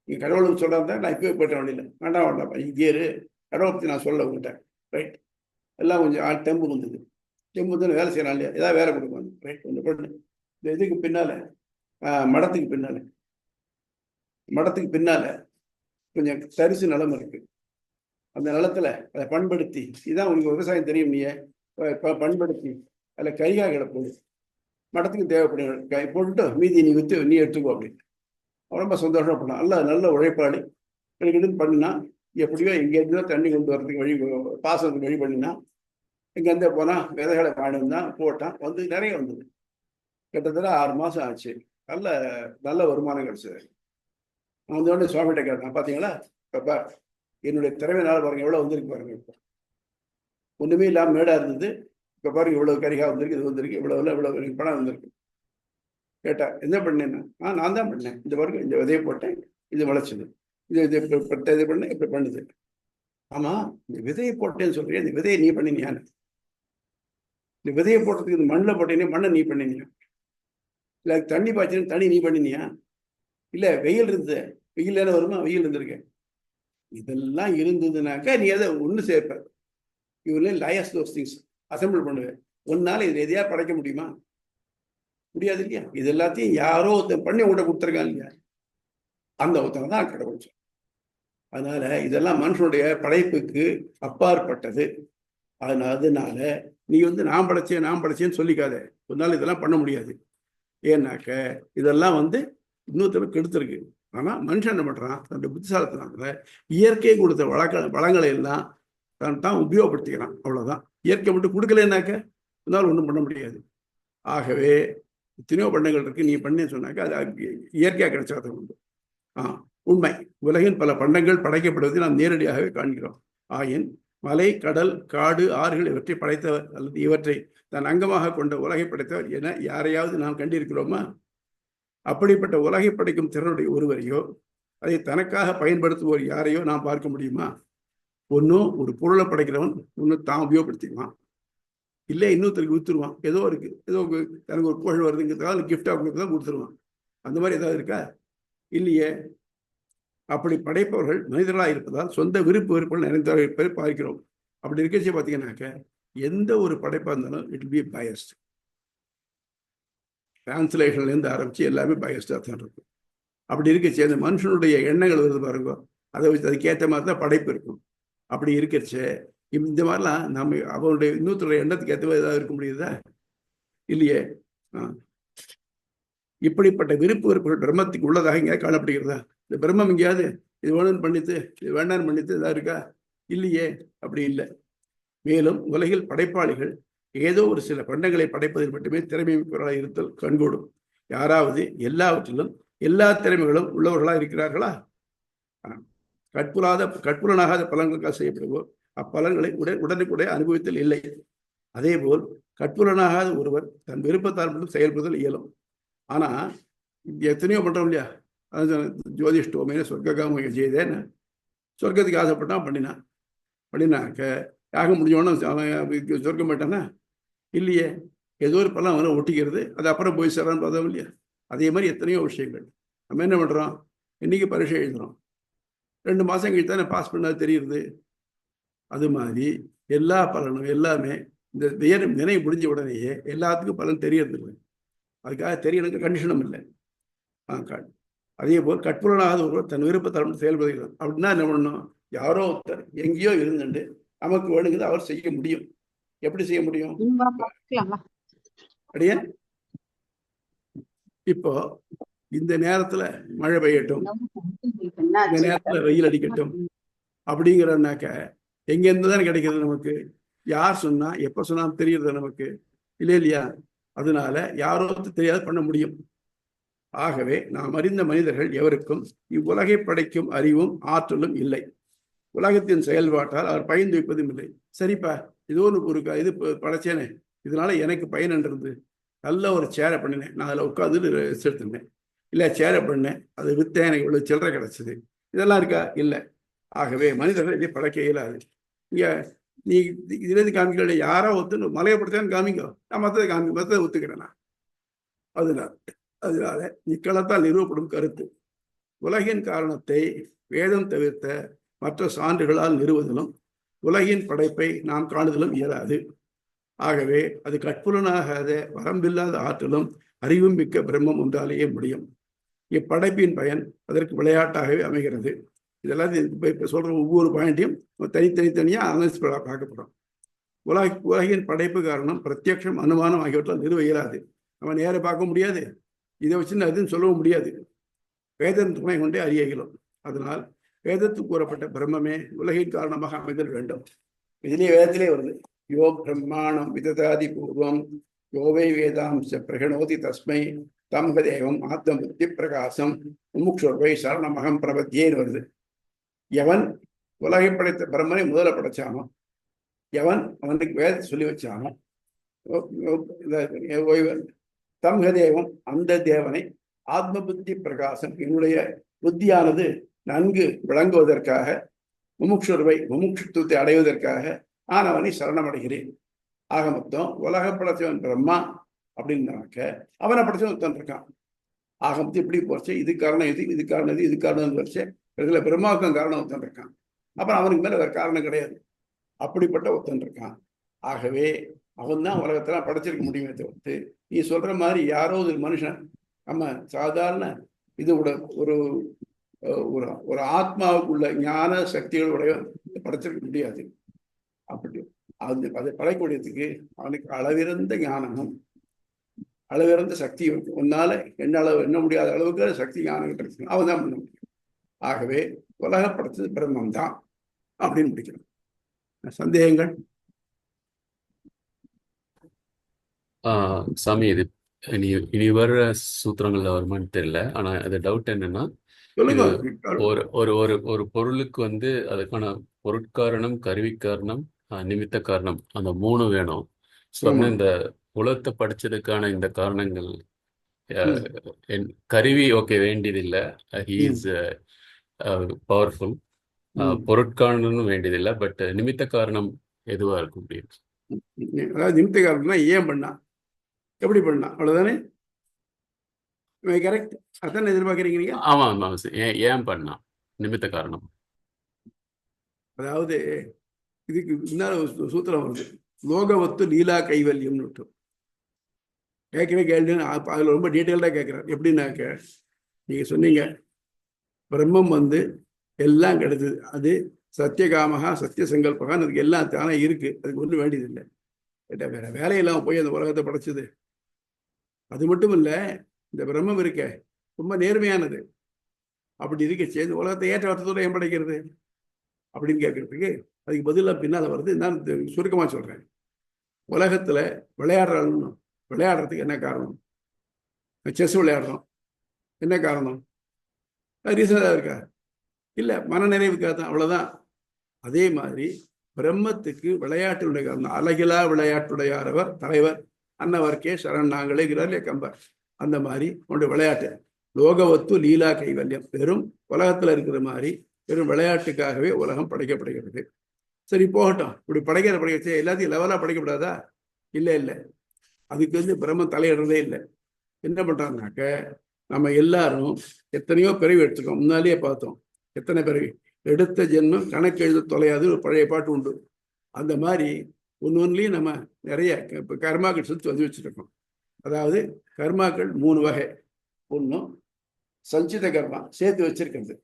நீ கடவுளுக்கு சொல்றதா நான் இப்பவே போயிட்டேன் வழியில், வேண்டாம் வேண்டாம் இங்கே இரு, கடவுளை பற்றி நான் சொல்ல உங்கள்கிட்ட. ரைட், எல்லாம் கொஞ்சம் டெம்பு வந்தது. டெம்பு வந்து வேலை செய்யறான் இல்லையா, ஏதாவது வேலை கொடுப்பாங்க. ரைட், கொஞ்சம் பண்ணு. இந்த இதுக்கு பின்னால மடத்துக்கு பின்னால கொஞ்சம் தரிசு நிலம் இருக்கு. அந்த நிலத்துல அதை பண்படுத்தி, இதான் உனக்கு விவசாயம் தெரியும், நீ பண்படுத்தி அதில் கரிகாய்களை போடு, மடத்துக்கு தேவைப்படும் போட்டுட்டு மீதி நீ விற்று நீ எடுத்துக்கோ அப்படின்னு. ரொம்ப சந்தோஷமா பண்ணான். நல்ல உழைப்பாளி. எனக்கு பண்ணினா எப்படியோ எங்கேருந்தோ தண்ணி கொண்டு வரதுக்கு வழி, பாசனத்துக்கு வழி பண்ணினா, இங்கேருந்தே போனால் விதைகளை வாங்கினா போட்டான். வந்து நிறைய வந்தது. கிட்டத்தட்ட 6 மாதம் ஆச்சு. நல்ல வருமானம் கிடைச்சது. நான் வந்து உடனே சுவாமிகிட்ட கேட்டேன், பார்த்தீங்களா இப்போ என்னுடைய திறமையினால பாருங்க எவ்வளோ வந்திருக்கு பாருங்க. இப்போ ஒன்றுமே இல்லாமல் மேடாக இருந்தது, இப்போ பாருங்க இவ்வளோ கரிகாய் வந்திருக்கு, இது வந்திருக்கு, இவ்வளோ எனக்கு பணம் வந்திருக்கு. கேட்டேன், என்ன பண்ணேன்னா, நான் தான் பண்ணேன். இந்த பாருங்க இந்த விதையை போட்டேன், இது விளைச்சது, இது பண்ணேன், இப்படி பண்ணுது. ஆமாம், இந்த விதையை போட்டேன்னு சொல்றீங்க, இந்த விதையை நீ பண்ணினியான்னு. இந்த விதையை போட்டதுக்கு இந்த மண்ணில் போட்டேனே, மண்ணை நீ பண்ணினியா? இல்லை தண்ணி பாய்ச்சின்னு தண்ணி நீ பண்ணினியா? இல்லை வெயில் இருந்தது, வெயில் என்ன வருமா, வெயில் இருந்திருக்கேன். இதெல்லாம் இருந்ததுனாக்கா நீ அதை ஒன்று சேர்ப்ப. இவர்களே லயஸ் தோஸ் திங்ஸ் அசம்பிள் பண்ணுவேன். ஒன்னால இது எதையா படைக்க முடியுமா? முடியாது இல்லையா? இது எல்லாத்தையும் யாரோ ஒருத்தன் பண்ணி உங்கள்கிட்ட கொடுத்துருக்காங்க இல்லையா? அந்த ஒருத்தங்க தான் கடவுள். அதனால இதெல்லாம் மனுஷனுடைய படைப்புக்கு அப்பாற்பட்டது. அதனால நீ வந்து நான் படைச்சேன்னு சொல்லிக்காத. ஒரு நாள் இதெல்லாம் பண்ண முடியாது. ஏன்னாக்க இதெல்லாம் வந்து இன்னொருத்தருக்கு கெடுத்துருக்கு. ஆனா மனுஷன் என்ன பண்றான், தன்னுடைய புத்திசாலத்தினால இயற்கை கொடுத்த வளங்களை எல்லாம் தான் உபயோகப்படுத்திக்கிறான். அவ்வளவுதான். இயற்கை மட்டும் கொடுக்கலன்னாக்க இதனால ஒன்றும் பண்ண முடியாது. ஆகவே எத்தனையோ பண்டங்கள் இருக்கு, நீ பண்ணேன்னு சொன்னாக்க அது இயற்கையாக கிடைச்சாத உண்டு. உண்மை. உலகின் பல பண்டங்கள் படைக்கப்படுவதை நாம் நேரடியாகவே காண்கிறோம். ஆயின் மலை, கடல், காடு, ஆறுகள் இவற்றை படைத்தவர் அல்லது இவற்றை தன் அங்கமாக கொண்ட உலகை படைத்தவர் என யாரையாவது நாம் கண்டிருக்கிறோமா? அப்படிப்பட்ட உலகை படைக்கும் திறனுடைய ஒருவரையோ அதை தனக்காக பயன்படுத்துவோர் யாரையோ நாம் பார்க்க முடியுமா? ஒன்றும் ஒரு பொருளை படைக்கிறவன் ஒன்று தான் உபயோகப்படுத்திக்குவான், இல்லை இன்னொருத்தருக்கு வித்துருவான். ஏதோ தனக்கு ஒரு புகழ் வருதுங்கிறதுக்காக கிஃப்டாக கொடுத்து தான் கொடுத்துருவான். அந்த மாதிரி ஏதாவது இருக்கா? இல்லையே. அப்படி படைப்பவர்கள் மனிதர்களாக இருப்பதால் சொந்த விருப்பு வெறுப்புகள் நிறைந்தவர்கள் இருப்பதை பார்க்கிறோம். அப்படி இருக்கச்சு பார்த்தீங்கன்னாக்க எந்த ஒரு படைப்பாக இருந்தாலும் இட் வில் பி பயஸ்ட். டிரான்ஸ்லேஷன்லேருந்து ஆரம்பித்து எல்லாமே பயஸ்டாக தான் இருக்கும். அப்படி இருக்கச்சு அந்த மனுஷனுடைய எண்ணங்கள் வருது பாருங்க, அதை வச்சு அதுக்கேற்ற மாதிரி தான் படைப்பு இருக்கும். அப்படி இருக்கச்சு இந்த மாதிரிலாம் நம்ம அவனுடைய இன்னொருத்தருடைய எண்ணத்துக்கு ஏற்ற மாதிரி ஏதாவது இருக்க முடியுதா? இல்லையே. இப்படிப்பட்ட விருப்பு வெறுப்புகள் பிரம்மத்துக்கு உள்ளதாக எங்கேயாவது காணப்படுகிறதா? இந்த பிரம்மம் எங்கேயாவது இது வேணும்னு பண்ணித்து இது வேண்டாம்னு பண்ணித்து ஏதாவது இருக்கா? இல்லையே. அப்படி இல்லை. மேலும் உலகில் படைப்பாளிகள் ஏதோ ஒரு சில பண்டங்களை படைப்பதில் மட்டுமே திறமை மிக்கவர்களாக இருத்தல் கண்கூடும். யாராவது எல்லாவற்றிலும் எல்லா திறமைகளும் உள்ளவர்களாக இருக்கிறார்களா? கற்புலனாகாத பலன்களுக்காக செய்யப்படுவோர் அப்பலன்களை உடனுக்குடைய அனுபவித்தல் இல்லை. அதே போல் கற்புலனாகாத ஒருவர் தன் விருப்பத்தால் மட்டும் செயல்படுதல் இயலும். ஆனா எத்தனையோ பண்றோம் இல்லையா? ஜோதிஷ்டோமே சொர்க்காம செய்தேன்னு சொர்க்கத்துக்கு ஆசைப்பட்டான், பண்ணினாக்க யாகம் முடிஞ்சோன்னா சொர்க்கம் போயிட்டானா? இல்லையே. ஏதோ ஒரு பலம் அவனை ஒட்டிக்கிறது, அது அப்புறம் போய் சேரான்னு பார்த்தோம் இல்லையா? அதே மாதிரி எத்தனையோ விஷயங்கள். நம்ம என்ன பண்றோம், இன்னைக்கு பரீட்சை எழுதுறோம், 2 மாசம் கழித்து தானே பாஸ் பண்ணாது தெரியுது. அது மாதிரி எல்லா பலனும் எல்லாமே இந்த நினைவு முடிஞ்ச உடனேயே எல்லாத்துக்கும் பலன் தெரியறது இல்லை. அதுக்காக தெரியணுங்க கண்டிஷனும் இல்லை. அதே போல் கற்புலனாகாத ஒருவர் தன் விருப்பத்தால் செயல்படுகிறார். அப்படின்னா என்ன பண்ணணும்? யாரோ ஒருத்தர் எங்கேயோ இருந்துட்டு நமக்கு வேணுங்கிறது அவர் செய்ய முடியும். எப்படி செய்ய முடியும்? அப்படியே இப்போ இந்த நேரத்துல மழை பெய்யட்டும், இந்த நேரத்துல வெயில் அடிக்கட்டும் அப்படிங்கிறனாக்க எங்க இருந்து தான் கிடைக்கிறது நமக்கு? யார் சொன்னா எப்ப சொன்னாலும் தெரியுறது நமக்கு இல்லையா? அதனால யாரோ தெரியாது பண்ண முடியும். ஆகவே நாம் அறிந்த மனிதர்கள் எவருக்கும் இவ்வுலகை படைக்கும் அறிவும் ஆற்றலும் இல்லை. உலகத்தின் செயல்பாட்டால் அவர் பயன் வைப்பதும் இல்லை. சரிப்பா, இது ஒரு இது படைச்சேனே, இதனால எனக்கு பயன் என்றது. நல்ல ஒரு சேரை பண்ணினேன், நான் அதில் உட்காந்து எடுத்துனேன், இல்லை சேரை பண்ணேன், அதை விற்றேன், எனக்கு இவ்வளவு சில்லறை கிடைச்சது, இதெல்லாம் இருக்கா? இல்லை. ஆகவே மனிதர்கள் இதை படைக்க இயலாது. இங்க நீ இதுலேருந்து காமிக்க யாரோ ஒத்து மலையப்படுத்தான்னு காமிங்க, நான் மற்றதை ஒத்துக்கிறேன் நான். அதனால நிக்கலத்தால் நிறுவப்படும் கருத்து உலகின் காரணத்தை வேதம் தவிர்த்த மற்ற சான்றுகளால் நிறுவுதலும் உலகின் படைப்பை நாம் காணுதலும் இயலாது. ஆகவே அது கற்புலனாகாத வரம்பில்லாத ஆற்றலும் அறிவும் மிக்க பிரம்மம் ஒன்றாலேயே முடியும். இப்படைப்பின் பயன் அதற்கு விளையாட்டாகவே அமைகிறது. இதெல்லாம் இப்ப சொல்ற ஒவ்வொரு பாயிண்டையும் தனித்தனியா அனலைஸ் பார்க்கப்படும். உலகின் படைப்பு காரணம் பிரத்யக்ஷம் அனுமானம் ஆகியவற்றால் நிறுவ இயலாது. நம்ம நேர பார்க்க முடியாது, இதை வச்சு அதுன்னு சொல்லவும் முடியாது. வேதத்தின் துணை கொண்டே அறிய இயலும். அதனால் வேதத்துக்கு கூறப்பட்ட பிரம்மமே உலகின் காரணமாக அமைதல் வேண்டும். இதுலேயே வேதத்திலே வருது, யோ பிரம்மாணம் விததாதி பூர்வம் யோவை வேதாம்ச பிரகணோதி தஸ்மை தம் தேவம் ஆத்ம புத்தி பிரகாசம் முமுக்ஷுர்வை சரணமகம் பிரபத்தியேன்னு வருது. எவன் உலகை படைத்த பிரம்மனை முதல்ல படைச்சானோ, எவன் அவனுக்கு வேதத்தை சொல்லி வச்சானோ, தம் தேவம் அந்த தேவனை ஆத்ம புத்தி பிரகாசம் என்னுடைய புத்தியானது நன்கு விளங்குவதற்காக முமுட்சுத்துவத்தை அடைவதற்காக நான் அவனை சரணமடைகிறேன். ஆக மொத்தம் உலக படைச்சவன் பிரம்மா அப்படின்னாக்க அவனை படைச்சவன் ஒருத்தன் இருக்கான். ஆக மொத்தம் இப்படி போச்சு, இது காரணம் இது, இது காரணம் இது, இது காரணம் வச்சு இதுல பிரம்மாவுக்கும் காரணம் ஒருத்தன் இருக்கான். அப்புறம் அவனுக்கு மேல வேற காரணம் கிடையாது. அப்படிப்பட்ட ஒருத்தன் இருக்கான். ஆகவே அவன் தான் உலகத்தெல்லாம் படைச்சிருக்க முடியுமே தவிர்த்து நீ சொல்ற மாதிரி யாரோ ஒரு மனுஷன் நம்ம சாதாரண இது ஒரு ஒரு ஆத்மாவுக்குள்ள ஞான சக்திகளுடைய படைச்சிருக்க முடியாது. அப்படி அதை படைக்கூடியதுக்கு அவனுக்கு அளவிறந்த ஞானமும் அளவிறந்த சக்தி இருக்கு. உன்னால எண்ண முடியாத அளவுக்கு சக்தி ஞானம் கிடைக்கும், அவன் தான் பண்ண முடியும். ஆகவே உலக படைச்சது பிரம்மம் தான் அப்படின்னு முடிக்கணும். சந்தேகங்கள்? சாமி, இது இனி வர்ற சூத்திரங்கள்ல வருமானு தெரியல. ஆனா அது டவுட் என்னன்னா, சொல்லுங்க. ஒரு ஒரு ஒரு ஒரு பொருளுக்கு அதுக்கான பொருட்காரணம், கருவி காரணம், நிமித்த காரணம், அந்த 3 வேணும். இந்த உலகத்தை படிச்சதுக்கான இந்த காரணங்கள் கருவி ஓகே வேண்டியதில்லை, ஹி இஸ் பவர்ஃபுல். பொருட்காரணம் வேண்டியதில்லை, பட் நிமித்த காரணம் எதுவா இருக்கும் அப்படின்னு. அதாவது நிமித்த காரணம்னா ஏன் பண்ணா, எப்படி பண்ணா, அவ்வளவுதானே? கரெக்ட், அதான் எதிர்பார்க்குறீங்க நீங்க? ஆமா ஆமா, ஏன் பண்ணா நிமித்த காரணம். அதாவது இதுக்கு இன்னொரு சூத்திரம் வருது, லோகவத்து லீலா கைவல்யம்னு விட்டு கேட்கவே கேள்வி. அதில் ரொம்ப டீட்டெயில்டாக கேட்குறாரு. எப்படின்னாக்க நீங்க சொன்னீங்க பிரம்மம் எல்லாம் கிடைச்சது, அது சத்தியகாமகா சத்திய சங்கல்பகான்னு அதுக்கு எல்லாம் தானே இருக்கு, அதுக்கு ஒன்றும் வேண்டியதில்லை. வேற வேலையெல்லாம் போய் அந்த உலகத்தை படைச்சது. அது மட்டும் இல்லை, இந்த பிரம்மம் இருக்க ரொம்ப நேர்மையானது. அப்படி இருக்க சேர்ந்து உலகத்தை ஏற்ற அர்த்தத்தோட ஏன் படைக்கிறது அப்படின்னு கேட்கறதுக்கு அதுக்கு பதிலாக பின்னால் வருது. நான் சுருக்கமாக சொல்றேன். உலகத்துல விளையாடுறதுக்கு என்ன காரணம்? செஸ் விளையாடுறோம், என்ன காரணம்? ரீசனாக இருக்கா? இல்லை, மனநிறைவுக்காக தான், அவ்வளோதான். அதே மாதிரி பிரம்மத்துக்கு விளையாட்டுடைய காரணம், அழகிலா விளையாட்டுடையாரவர் தலைவர் அன்னவர்க்கே சரண் நாங்களேங்கிறார் கம்பர். அந்த மாதிரி ஒன்று விளையாட்டு, லோகவத்து லீலா கைவல்யம், வெறும் உலகத்துல இருக்கிற மாதிரி வெறும் விளையாட்டுக்காகவே உலகம் படைக்கப்படுகிறது. சரி போகட்டும், இப்படி படைக்க எல்லாத்தையும் லெவலா படைக்கப்படாதா? இல்லை இல்லை, அதுக்கு பிரம்மன் தலையிடுறதே இல்லை. என்ன பண்றாங்கனாக்க, நம்ம எல்லாரும் எத்தனையோ பிறவி எடுத்துக்கோம், முன்னாலேயே பார்த்தோம். எத்தனை பிறவி எடுத்த ஜென்மம் கணக்கு எழுத தொலையாது, ஒரு பழைய பாட்டு உண்டு. அந்த மாதிரி ஒன்றுலையும் நம்ம நிறைய கர்மாக்கள் சுற்றி வந்து வச்சுருக்கோம். அதாவது கர்மாக்கள் 3 வகை. ஒன்றும் சஞ்சித கர்மா, சேர்த்து வச்சிருக்கிறது.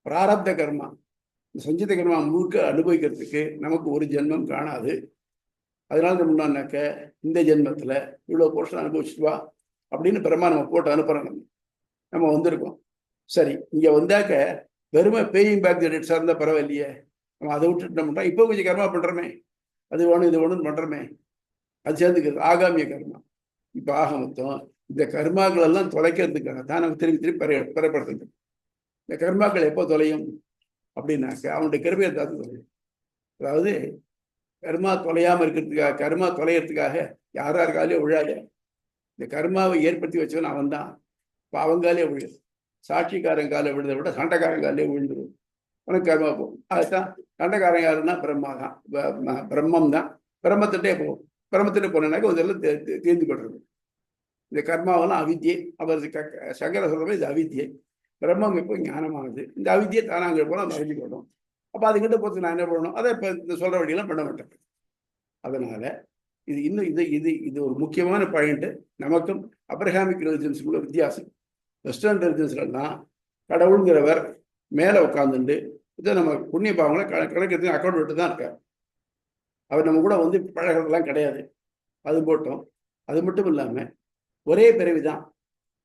பிராரப்த கர்மா, சஞ்சித கர்மா முழுக்க அனுபவிக்கிறதுக்கு நமக்கு ஒரு ஜென்மம் காணாது. அதனால என்ன பண்ணான்னாக்க, இந்த ஜென்மத்தில் இவ்வளோ போர்ஷன் அனுபவிச்சுட்டு வா அப்படின்னு பிரம்மா நம்ம போட்டு அனுப்புகிறோம். நம்ம வந்திருக்கோம். சரி, இங்கே வந்தாக்க வெறுமை பேயிங் பேக் தி டெட்ஸாக இருந்தால் பரவாயில்லையே, நம்ம அதை விட்டுட்டு என்ன பண்ணுறோம், இப்போ கொஞ்சம் கர்மா பண்ணுறோமே, அது வேணும் இது வேணும்னு பண்ணுறோமே, அது சேர்ந்துக்கிறது ஆகாமிய கர்மா. இப்போ ஆக மொத்தம் இந்த கர்மாக்கள் எல்லாம் தொலைக்கிறதுக்காக தான் நம்ம திருப்பி பெறப்படுத்துது. இந்த கர்மாக்கள் எப்போ தொலையும் அப்படின்னாக்க அவனுடைய கிருபையை தான் தொலையும். அதாவது கர்மா தொலையாமல் இருக்கிறதுக்காக, கர்மா தொலைகிறதுக்காக யாராருக்காலே விழாது. இந்த கர்மாவை ஏற்படுத்தி வச்சவன் அவன் தான். இப்போ அவங்காலே விழுது. சாட்சிக்காரங்கால விழுதை விட சண்டைக்காரங்காலே விழுந்துடும். உனக்கு கர்மா போகும். அதுதான் சண்டைக்காரன் யாருன்னா பிரம்மா தான், பிரம்மம் தான். பிரம்மத்திட்டே போகும். பிரம்மத்திட்டே போனாக்க இதெல்லாம் தீர்ந்து கொள்றது. இந்த கர்மாவெல்லாம் அவித்தியை. அவர் சங்கர சொல்ற இது அவித்தியை. பிரம்மம் எப்போ ஞானமானது, இந்த அவித்தியை தானாங்க போனால் நம்ம அறிஞ்சு போடும். அப்போ அதுக்கிட்ட பொறுத்து நான் என்ன பண்ணணும், அதை இப்போ இந்த சொல்கிற வழியெல்லாம் பண்ண மாட்டேன். அதனால இது இன்னும் இது ஒரு முக்கியமான பாயிண்ட். நமக்கும் அப்ரஹாமிக் ரிலிஜன்ஸுக்குள்ள வித்தியாசம். வெஸ்டர்ன் ரிலிஜன்ஸ்லாம் கடவுளுங்கிறவர் மேலே உட்காந்துட்டு இதை நம்ம புண்ணிய பாவங்களை கணக்கு அக்கௌண்ட் விட்டு தான் இருக்கார். அவர் நம்ம கூட வந்து பழகிறதுலாம் கிடையாது. அது போட்டோம். அது மட்டும் இல்லாமல் ஒரே பிறவி தான்.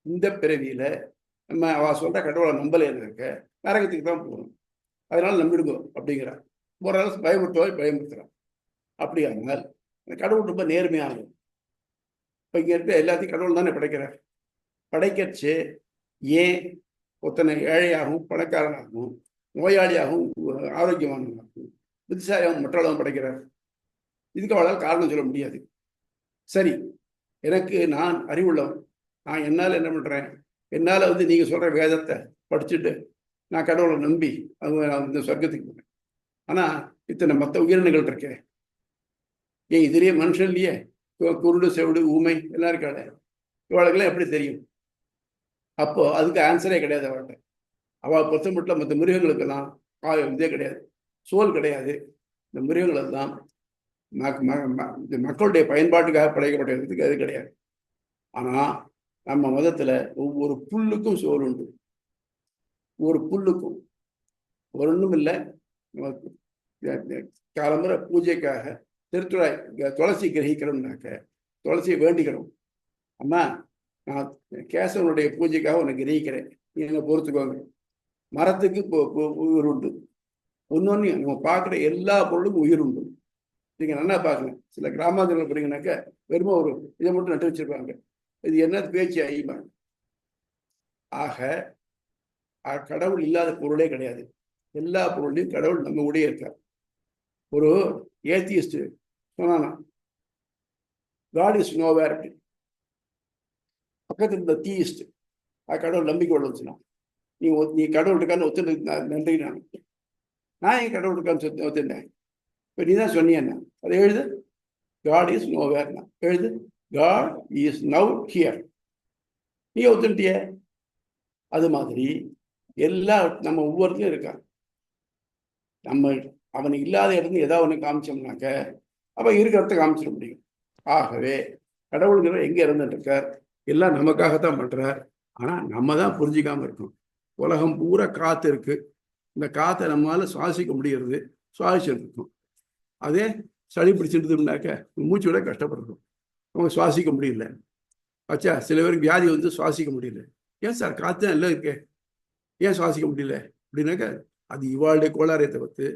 இந்த பிறவியில நம்ம அவ சொல்ற கடவுளை நம்பலைன்னு இருக்க நரகத்துக்கு தான் போகணும், அதனால நம்பிடுங்க அப்படிங்கிறார். ஒரு நாள் பயமுறுத்துறான். அப்படியானால் அந்த கடவுள் ரொம்ப நேர்மையாகும். இப்போ இங்கே இருக்க எல்லாத்தையும் கடவுள் தானே படைக்கிறார். படைக்கச்சு ஏன் ஒத்தனை ஏழையாகவும் பணக்காரனாகவும் நோயாளியாகவும் ஆரோக்கியமானவனாகவும் புத்திசாலியாகவும் மற்றவர்களும் படைக்கிறார். இதுக்கு அவளால் காரணம் சொல்ல முடியாது. சரி, எனக்கு நான் அறிவுள்ளவன், நான் என்னால் என்ன பண்ணுறேன், என்னால் வந்து நீங்கள் சொல்கிற வேதத்தை படிச்சுட்டு நான் கடவுளை நம்பி நான் இந்த சொர்க்கத்துக்கு போகிறேன். ஆனால் இத்தனை மற்ற உயிரினங்கள் இருக்கேன், ஏன் இதுலேயே மனுஷன்லையே குருடு செவிடு ஊமை எல்லாம் இருக்காளே, இவளுக்கெல்லாம் எப்படி தெரியும்? அப்போ அதுக்கு ஆன்சரே கிடையாது அவள்கிட்ட. அவள் பொறுத்த மட்டும் மற்ற மிருகங்களுக்கெல்லாம் இதே கிடையாது, சோல் கிடையாது. இந்த மிருகங்கள் எல்லாம் மக்களுடைய பயன்பாட்டுக்காக படைக்கப்பட்டதுக்கு அது கிடையாது. ஆனால் நம்ம மதத்தில் ஒவ்வொரு புல்லுக்கும் சோல் உண்டு. ஒரு புல்லுக்கும் ஒன்றும் இல்லை. காலம்புற பூஜைக்காக திருத்துழாய் துளசி கிரகிக்கிறோம்னாக்க துளசியை வேண்டிக்கிறோம். அம்மா, நான் கேசவனுடைய பூஜைக்காக உன்னை கிரகிக்கிறேன், என்னை பொறுத்துக்கோங்க. மரத்துக்கு உயிர் உண்டு. ஒன்னொன்னு நம்ம பார்க்குற எல்லா பொருளுக்கும் உயிர் உண்டு. நீங்கள் நல்லா பார்க்கணும். சில கிராமாந்தரங்கள் போறீங்கன்னாக்க வெறும் ஒரு இதை மட்டும் நட்டு வச்சிருப்பாங்க. இது என்ன பேச்சு ஐயமா. ஆக கடவுள் இல்லாத பொருளே கிடையாது. எல்லா பொருளையும் கடவுள் நம்ம கூடயே இருக்கார். ஒரு ஏத்தியிஸ்ட் சொன்னானா, காட் இஸ் நோவேர் அப்படி. பக்கத்தில் இருந்த தீயிஸ்ட் கடவுள் நம்பிக்கை உள்ளதுன்னா, நீ கடவுள் இருக்கான்னு ஒத்துட்டு நன்றி. நான் என் கடவுள் இருக்கான்னு ஒத்துட்டேன். இப்போ நீ தான் சொன்னீன்னா அதை எழுது. காட் இஸ் நோவேர்னா எழுது. God is now here. நீ ஒத்துட்டிய. அது மாதிரி எல்லா நம்ம ஒவ்வொருத்தரும் இருக்கான். நம்ம அவனுக்கு இல்லாத இடத்துல ஏதாவது ஒன்று காமிச்சோம்னாக்க அவன் இருக்கிறத காமிச்சிட முடியும். ஆகவே கடவுளுங்கிற எங்கே இருந்துட்டு இருக்கார், எல்லாம் நமக்காகத்தான் பண்றார். ஆனால் நம்ம தான் புரிஞ்சிக்காம இருக்கோம். உலகம் பூரா காற்று இருக்கு. இந்த காற்றை நம்மளால சுவாசிக்க முடிகிறது, சுவாசிச்சிருக்கோம். அதே சளி பிடிச்சிருந்தோம்னாக்க மூச்சு விட கஷ்டப்படுறோம், அவங்க சுவாசிக்க முடியல. ஆச்சா, சில பேருக்கு வியாதி வந்து சுவாசிக்க முடியல. ஏன் சார் காற்று எல்லாம் இருக்கே, ஏன் சுவாசிக்க முடியல அப்படின்னாக்க அது இவாளுடைய கோளாறை தவிர்த்து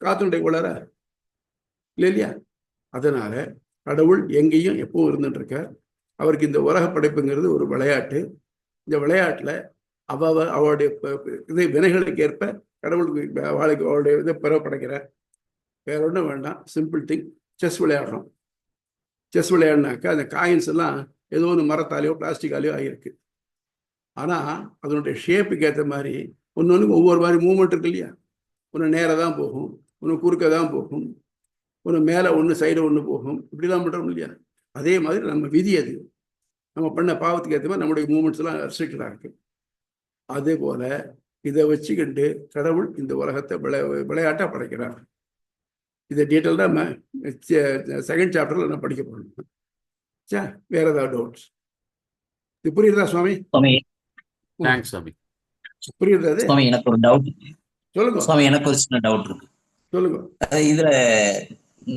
காற்றுடைய கோளாறா இல்லை இல்லையா? அதனால கடவுள் எங்கேயும் எப்பவும் இருந்துட்டு இருக்கார். அவருக்கு இந்த உலக படைப்புங்கிறது ஒரு விளையாட்டு. இந்த விளையாட்டுல அவளுடைய இது வினைகளுக்கு ஏற்ப கடவுளுக்கு அவளுடைய இதை படைக்கிறார். வேற ஒன்றும் வேண்டாம். Simple thing. செஸ் விளையாடுறோம். செஸ் விளையாடினாக்கா அந்த காயின்ஸ் எல்லாம் ஏதோ ஒன்று மரத்தாலேயோ பிளாஸ்டிக்காலேயோ ஆகியிருக்கு. ஆனால் அதனுடைய ஷேப்புக்கு ஏற்ற மாதிரி ஒன்று ஒவ்வொரு மாதிரி மூவ்மெண்ட் இருக்கு இல்லையா? ஒன்று நேராக தான் போகும், ஒன்று குறுக்க தான் போகும், ஒன்று மேலே ஒன்று சைடு ஒன்று போகும், இப்படிலாம் பண்ணுறோம் இல்லையா? அதே மாதிரி நம்ம விதி அது. நம்ம பண்ண பாவத்துக்கு ஏற்ற மாதிரி நம்முடைய மூமெண்ட்ஸ் எல்லாம் ரெஸ்ட்ரிக்டடாக இருக்கு. அதே போல இதை வச்சுக்கிட்டு கடவுள் இந்த உலகத்தை விளையாட்டாக படைக்கிறார். இதை டீட்டெயில்டாக நம்ம செகண்ட் சாப்டர்ல நான் படிக்க போறோம். சே, வேற ஏதாவது டவுட்ஸ்? இது புரியுதா சுவாமி? புரியுதா? சுவாமி எனக்கு ஒரு டவுட். சொல்லுங்க சுவாமி, எனக்கு ஒரு சின்ன டவுட் இருக்கு. சொல்லுங்க. இதுல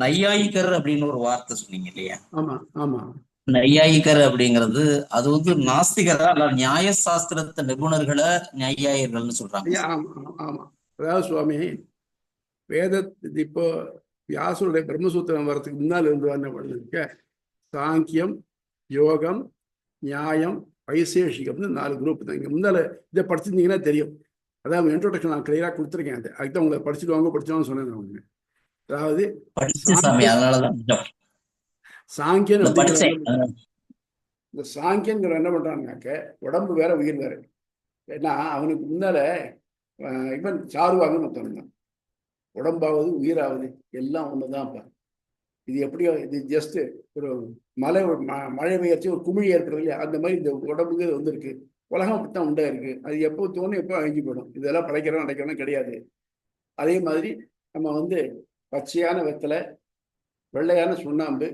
நையாயிக்கர் அப்படின்னு ஒரு வார்த்தை சொன்னீங்க இல்லையா? ஆமா ஆமா. நையாயிக்கர் அப்படிங்கிறது அது வந்து நாஸ்திகரா இல்ல நியாய சாஸ்திரத்தை நிபுணர்களை நையாயிகர்கள்னு சொல்றாங்க? ஆமா ஆமா. அதாவது சுவாமி, வேத இப்போ வியாசருடைய பிரம்மசூத்திரம் வர்றதுக்கு முன்னால் இருந்து என்ன பண்ணிருக்க, சாங்கியம், யோகம், நியாயம், வைசேஷிகம்னு 4 குரூப் தான். இங்கே முன்னால இதை படிச்சிருந்தீங்கன்னா தெரியும். அதாவது இன்ட்ரோடக்ஷன் நான் கிளியராக கொடுத்துருக்கேன். அதுதான் உங்களை படிச்சுட்டு வாங்க படிச்சுவாங்க சொன்னேன் நான் அவங்க. அதாவது சாங்கியன் இந்த சாங்கியன்கிற என்ன பண்றாங்கனாக்க உடம்பு வேற உயிர் வேற. ஏன்னா அவனுக்கு முன்னால இவன் சாருவாங்கன்னு ஒருத்தவன். உடம்பாவது உயிராவது எல்லாம் ஒண்ணுதான். இது எப்படியோ இது ஜஸ்ட் ஒரு மழை பெய்யச்சு ஒரு குமிழி ஏற்படுறது இல்லையா, அந்த மாதிரி இந்த உடம்புங்கிறது வந்திருக்கு. உலகம் அப்படித்தான் உண்டா இருக்கு. அது எப்போ தோணும் எப்போ அழிஞ்சு போயிடும். இதெல்லாம் படைக்கிறோம் அடைக்கிறோம் கிடையாது. அதே மாதிரி நம்ம வந்து பச்சையான வெத்தலை, வெள்ளையான சுண்ணாம்பு,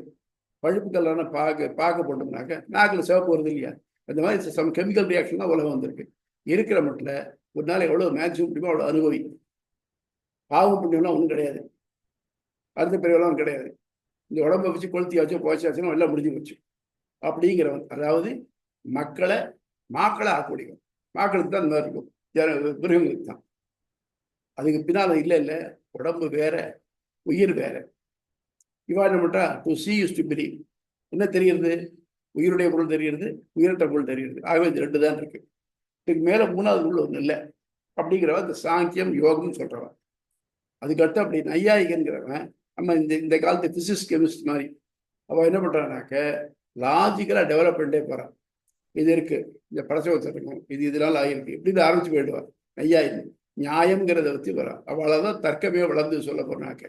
பழுப்பு கலரான பாக்கு போட்டோம்னாக்க நாக்கில் சிவப்பு வருது இல்லையா? அந்த மாதிரி சம் கெமிக்கல் ரியாக்ஷன் தான் உலகம் வந்திருக்கு. இருக்கிற மட்டும் ஒரு நாள் எவ்வளோ மேக்ஸிமம் முடியுமோ அவ்வளோ அனுபவி. பாவம் புண்ணியம்லாம் ஒன்றும் கிடையாது, அந்த பிரிவெல்லாம் கிடையாது. இந்த உடம்பை வச்சு கொளுத்தியாச்சும் போச்சாச்சுன்னா எல்லாம் முடிஞ்சு போச்சு அப்படிங்கிறவன். அதாவது மக்களை ஆக்கக்கூடியவன். மக்களுக்கு தான் இந்த மாதிரி இருக்கும், மிருகங்களுக்கு தான். அதுக்கு பின்னால் இல்லை உடம்பு வேற உயிர் வேற. இவா என்ன பண்றா? To C use to believe. என்ன தெரியுது? உயிருடைய பொருள் தெரியுது, உயிரற்ற பொருள் தெரியுது. ஆகவே இந்த 2 தான் இருக்கு. இதுக்கு மேல 3வது பொருள் ஒன்று இல்லை அப்படிங்கிறவன் இந்த சாங்கியம் யோகம்னு சொல்றவன். அதுக்கடுத்து அப்படி நையாயிகங்கிறவன் நம்ம இந்த காலத்து பிசிக்ஸ் கெமிஸ்ட் மாதிரி அவன் என்ன பண்றான்னாக்க லாஜிக்கலா டெவலப் பண்ணிட்டே போறான். இது இருக்கு, இந்த படச்சவத்தை இருக்கும், இதனால ஆகிருக்கு, இப்படின்னு ஆரம்பிச்சு போயிடுவான். நையாயிகம் நியாயம்ங்கிறத வச்சு வரான். அவளாதான் தர்க்கமே வளர்ந்து சொல்ல போனாக்க.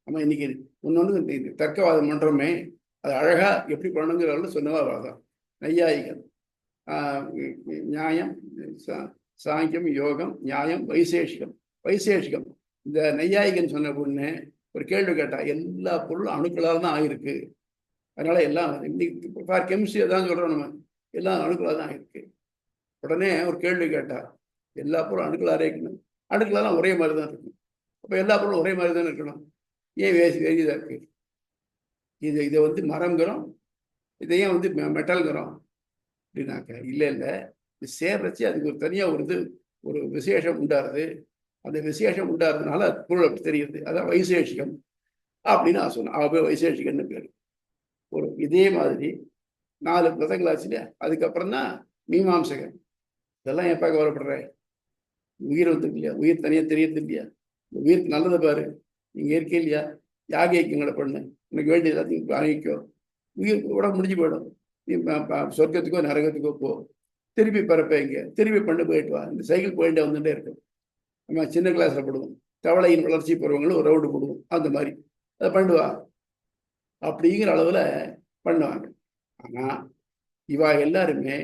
நம்ம இன்னைக்கு ஒன்னொன்று தர்க்கவாதம் பண்றோமே, அது அழகா எப்படி பண்ணணுங்கிறத சொன்னவா அவள்தான் நையாயிகம். நியாயம், சாங்கியம், யோகம், நியாயம், வைசேஷிகம். இந்த நையாயிகன் சொன்ன பொண்ணு ஒரு கேள்வி கேட்டா, எல்லா பொருளும் அணுக்களால் தான் ஆயிருக்கு, அதனால எல்லாம் இன்னைக்கு ஃபார் கெமிஸ்ட்ரி தான் சொல்றோம், நம்ம எல்லாம் அணுக்களால் தான் ஆயிருக்கு. உடனே ஒரு கேள்வி கேட்டா, எல்லா பொருளும் அணுக்களாக இருக்கணும், அணுக்களாலாம் ஒரே மாதிரி தான் இருக்கும், அப்போ எல்லா பொருளும் ஒரே மாதிரி தான் இருக்கணும், ஏன் வேறியதாக இருக்கு? இதை வந்து மரங்கிறோம், இதையும் வந்து மெட்டல்ங்கிறோம் அப்படின்னாக்க இல்லை இது சேர்றச்சு அதுக்கு ஒரு தனியாக ஒரு விசேஷம் உண்டாருது. அந்த விசேஷம் உண்டாருதுனால பொருள் அப்படி தெரியுது. அதான் வைசேஷிகம் அப்படின்னு நான் சொன்னேன். அவ வைசேஷிகன்னு பேர். இதே மாதிரி 4 பதங்களாச்சுல. அதுக்கப்புறம் தான் மீமாம்சகன். இதெல்லாம் எப்போ கவலைப்படுற? உயிர் வந்துருக்கு இல்லையா? உயிர் தனியாக தெரியறது இல்லையா? உயிருக்கு நல்லதை பாரு, நீங்க இருக்கே இல்லையா? யாக இயக்கங்களை பண்ணு, உனக்கு வேண்டிய எல்லாத்தையும் வாங்கிக்கோ, உயிர் உடம்பு முடிஞ்சு போயிடும். நீ சொர்க்கத்துக்கோ நரகத்துக்கோ போ, திருப்பி பிறப்பேங்க, திருப்பி பண்ணு போயிட்டு வா. இந்த சைக்கிள் போயிட்டே வந்துட்டே இருக்கும். நம்ம சின்ன கிளாஸ்ல போடுவோம், தவளையின் வளர்ச்சி பருவங்களும் ஒரு ரவுண்டு போடுவோம், அந்த மாதிரி அதை பண்ணுவா அப்படிங்கிற அளவுல பண்ணுவாங்க. ஆனா இவா எல்லாருமே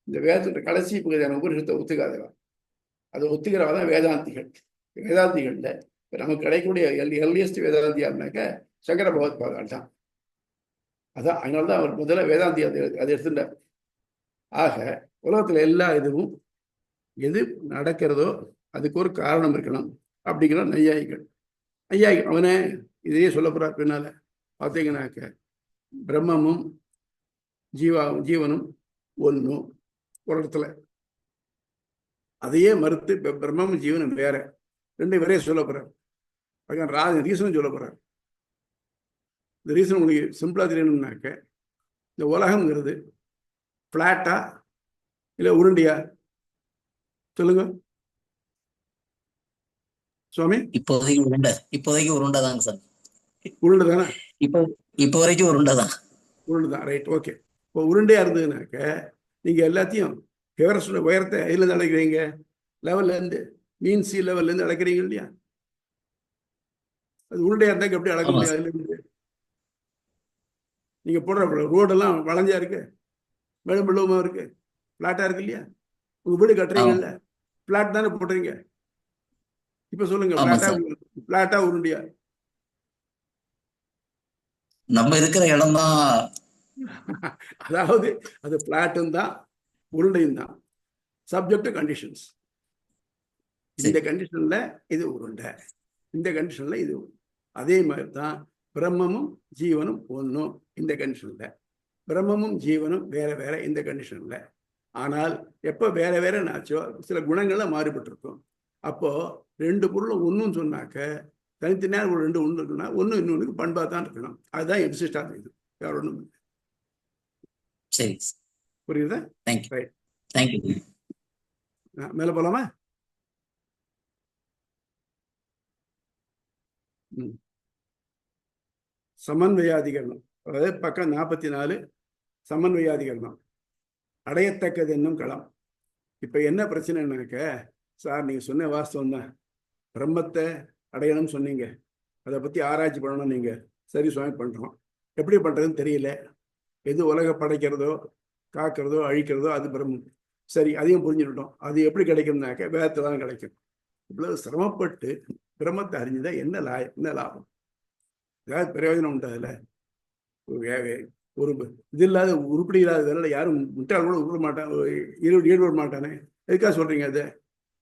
இந்த வேதத்தோட கடைசி பகுதியான உபனிஷத்தை ஒத்துக்காதவா. அதை ஒத்துக்கிறவா தான் வேதாந்திகள். வேதாந்திகள்ல இப்போ நமக்கு கிடைக்கக்கூடிய எர்லியஸ்ட் வேதாந்தி யாருனாக்க சங்கர பகவத்பாதால் தான். அதான் அதனால்தான் அவர் முதல்ல வேதாந்தி அதை எடுத்துட்டார். ஆக உலகத்துல எல்லா இதுவும் எது நடக்கிறதோ அதுக்கு ஒரு காரணம் இருக்கணும் அப்படிங்கிற நையாயிகள். அவனே இதையே சொல்ல போறார் பின்னால. பார்த்தீங்கன்னாக்க பிரம்மமும் ஜீவனும் ஒன்றும் ஒரு இடத்துல, அதையே மறுத்து பிரம்மமும் ஜீவனும் வேற, 2 பேரே சொல்ல போறார். ரீசனும் சொல்ல போறார். இந்த ரீசன் உங்களுக்கு சிம்பிளா தெரியணும்னாக்க, இந்த உலகம்ங்கிறது பிளாட்டா இல்லை உருண்டியா? சொல்லுங்க சுவாமி. இப்போதைக்கு உருண்டை தாங்க சார். உருண்டை தானே? இப்போ வரைக்கும் உருண்டை தான். உருண்டை தான், ரைட், ஓகே. இப்போ உருண்டையா இருந்ததுனாக்க நீங்க எல்லாத்தையும் எவரெஸ்டோட உயரத்தை எதுலேருந்து அழைக்கிறீங்க? லெவல்ல இருந்து, மீன் சி லெவல்ல இருந்து அழைக்கிறீங்க இல்லையா? அது உருண்டையா இருந்தாக்க எப்படி அழைக்க முடியாது? அதுல இருந்து நீங்க போடுற ரோடெல்லாம் வளைஞ்சா இருக்கு, மேலும் மெழுவமா இருக்கு, பிளாட்டா இருக்கு இல்லையா? உங்க வீடு கட்டுறீங்கல்ல, பிளாட் தானே போடுறீங்க. இப்ப சொல்லுங்க, பிளாட்டா உருண்டியா? நம்ம இருக்கிற இடம் தான். அதாவது அது பிளாட்டும் தான் உருண்டையும் தான், சப்ஜெக்ட் கண்டிஷன்ஸ். இந்த கண்டிஷன்ல இது உருண்டை, இந்த கண்டிஷன்ல இது. அதே மாதிரி தான் பிரம்மமும் ஜீவனும் ஒன்றும் இந்த கண்டிஷன்ல, பிரம்மமும் ஜீவனும் வேற வேற இந்த கண்டிஷன்ல. ஆனால் எப்போ வேற வேற நாச்சோ சில குணங்கள்ல மாறுபட்டு இருக்கும். அப்போ 2 பொருளும் ஒன்றும் சொன்னாக்க தனித்தனியாக ஒரு 2 ஒன்று இருக்குன்னா ஒன்று இன்னொன்றுக்கு பண்பா தான் இருக்கணும். அதுதான் எக்ஸிஸ்ட் ஆகுது, வேற ஒன்றும் இல்லை. சரி, புரியுதா? தேங்க்யூ. மேல போலாமா? சமன்வயாதிகரணம், அதாவது பக்கம் 44, சமன்வயாதிகரணம். அடையத்தக்கது என்னும் களம். இப்ப என்ன பிரச்சனைனாக்க, சார் நீங்க சொன்ன வாஸ்தவம் தான், பிரம்மத்தை அடையணும்னு சொன்னீங்க, அதை பத்தி ஆராய்ச்சி பண்ணணும் நீங்க. சரி சுவாமி, பண்றோம். எப்படி பண்றதுன்னு தெரியல. எது உலக படைக்கிறதோ காக்கிறதோ அழிக்கிறதோ அது பிரம்மம், சரி, அதையும் புரிஞ்சுக்கிட்டோம். அது எப்படி கிடைக்கும்னாக்க வேதத்துல தான் கிடைக்கும். இவ்வளவு சிரமப்பட்டு பிரம்மத்தை அறிஞ்சுதான் என்ன லாபம்? ஏதாவது பிரயோஜனம் உண்டு அதுல? ஒரு இது இல்லாத உருப்படி இல்லாத வேலை யாரும் முட்டாள் கூட உருப்பட மாட்டான், ஈடுபட மாட்டானே. எதுக்காக சொல்றீங்க அது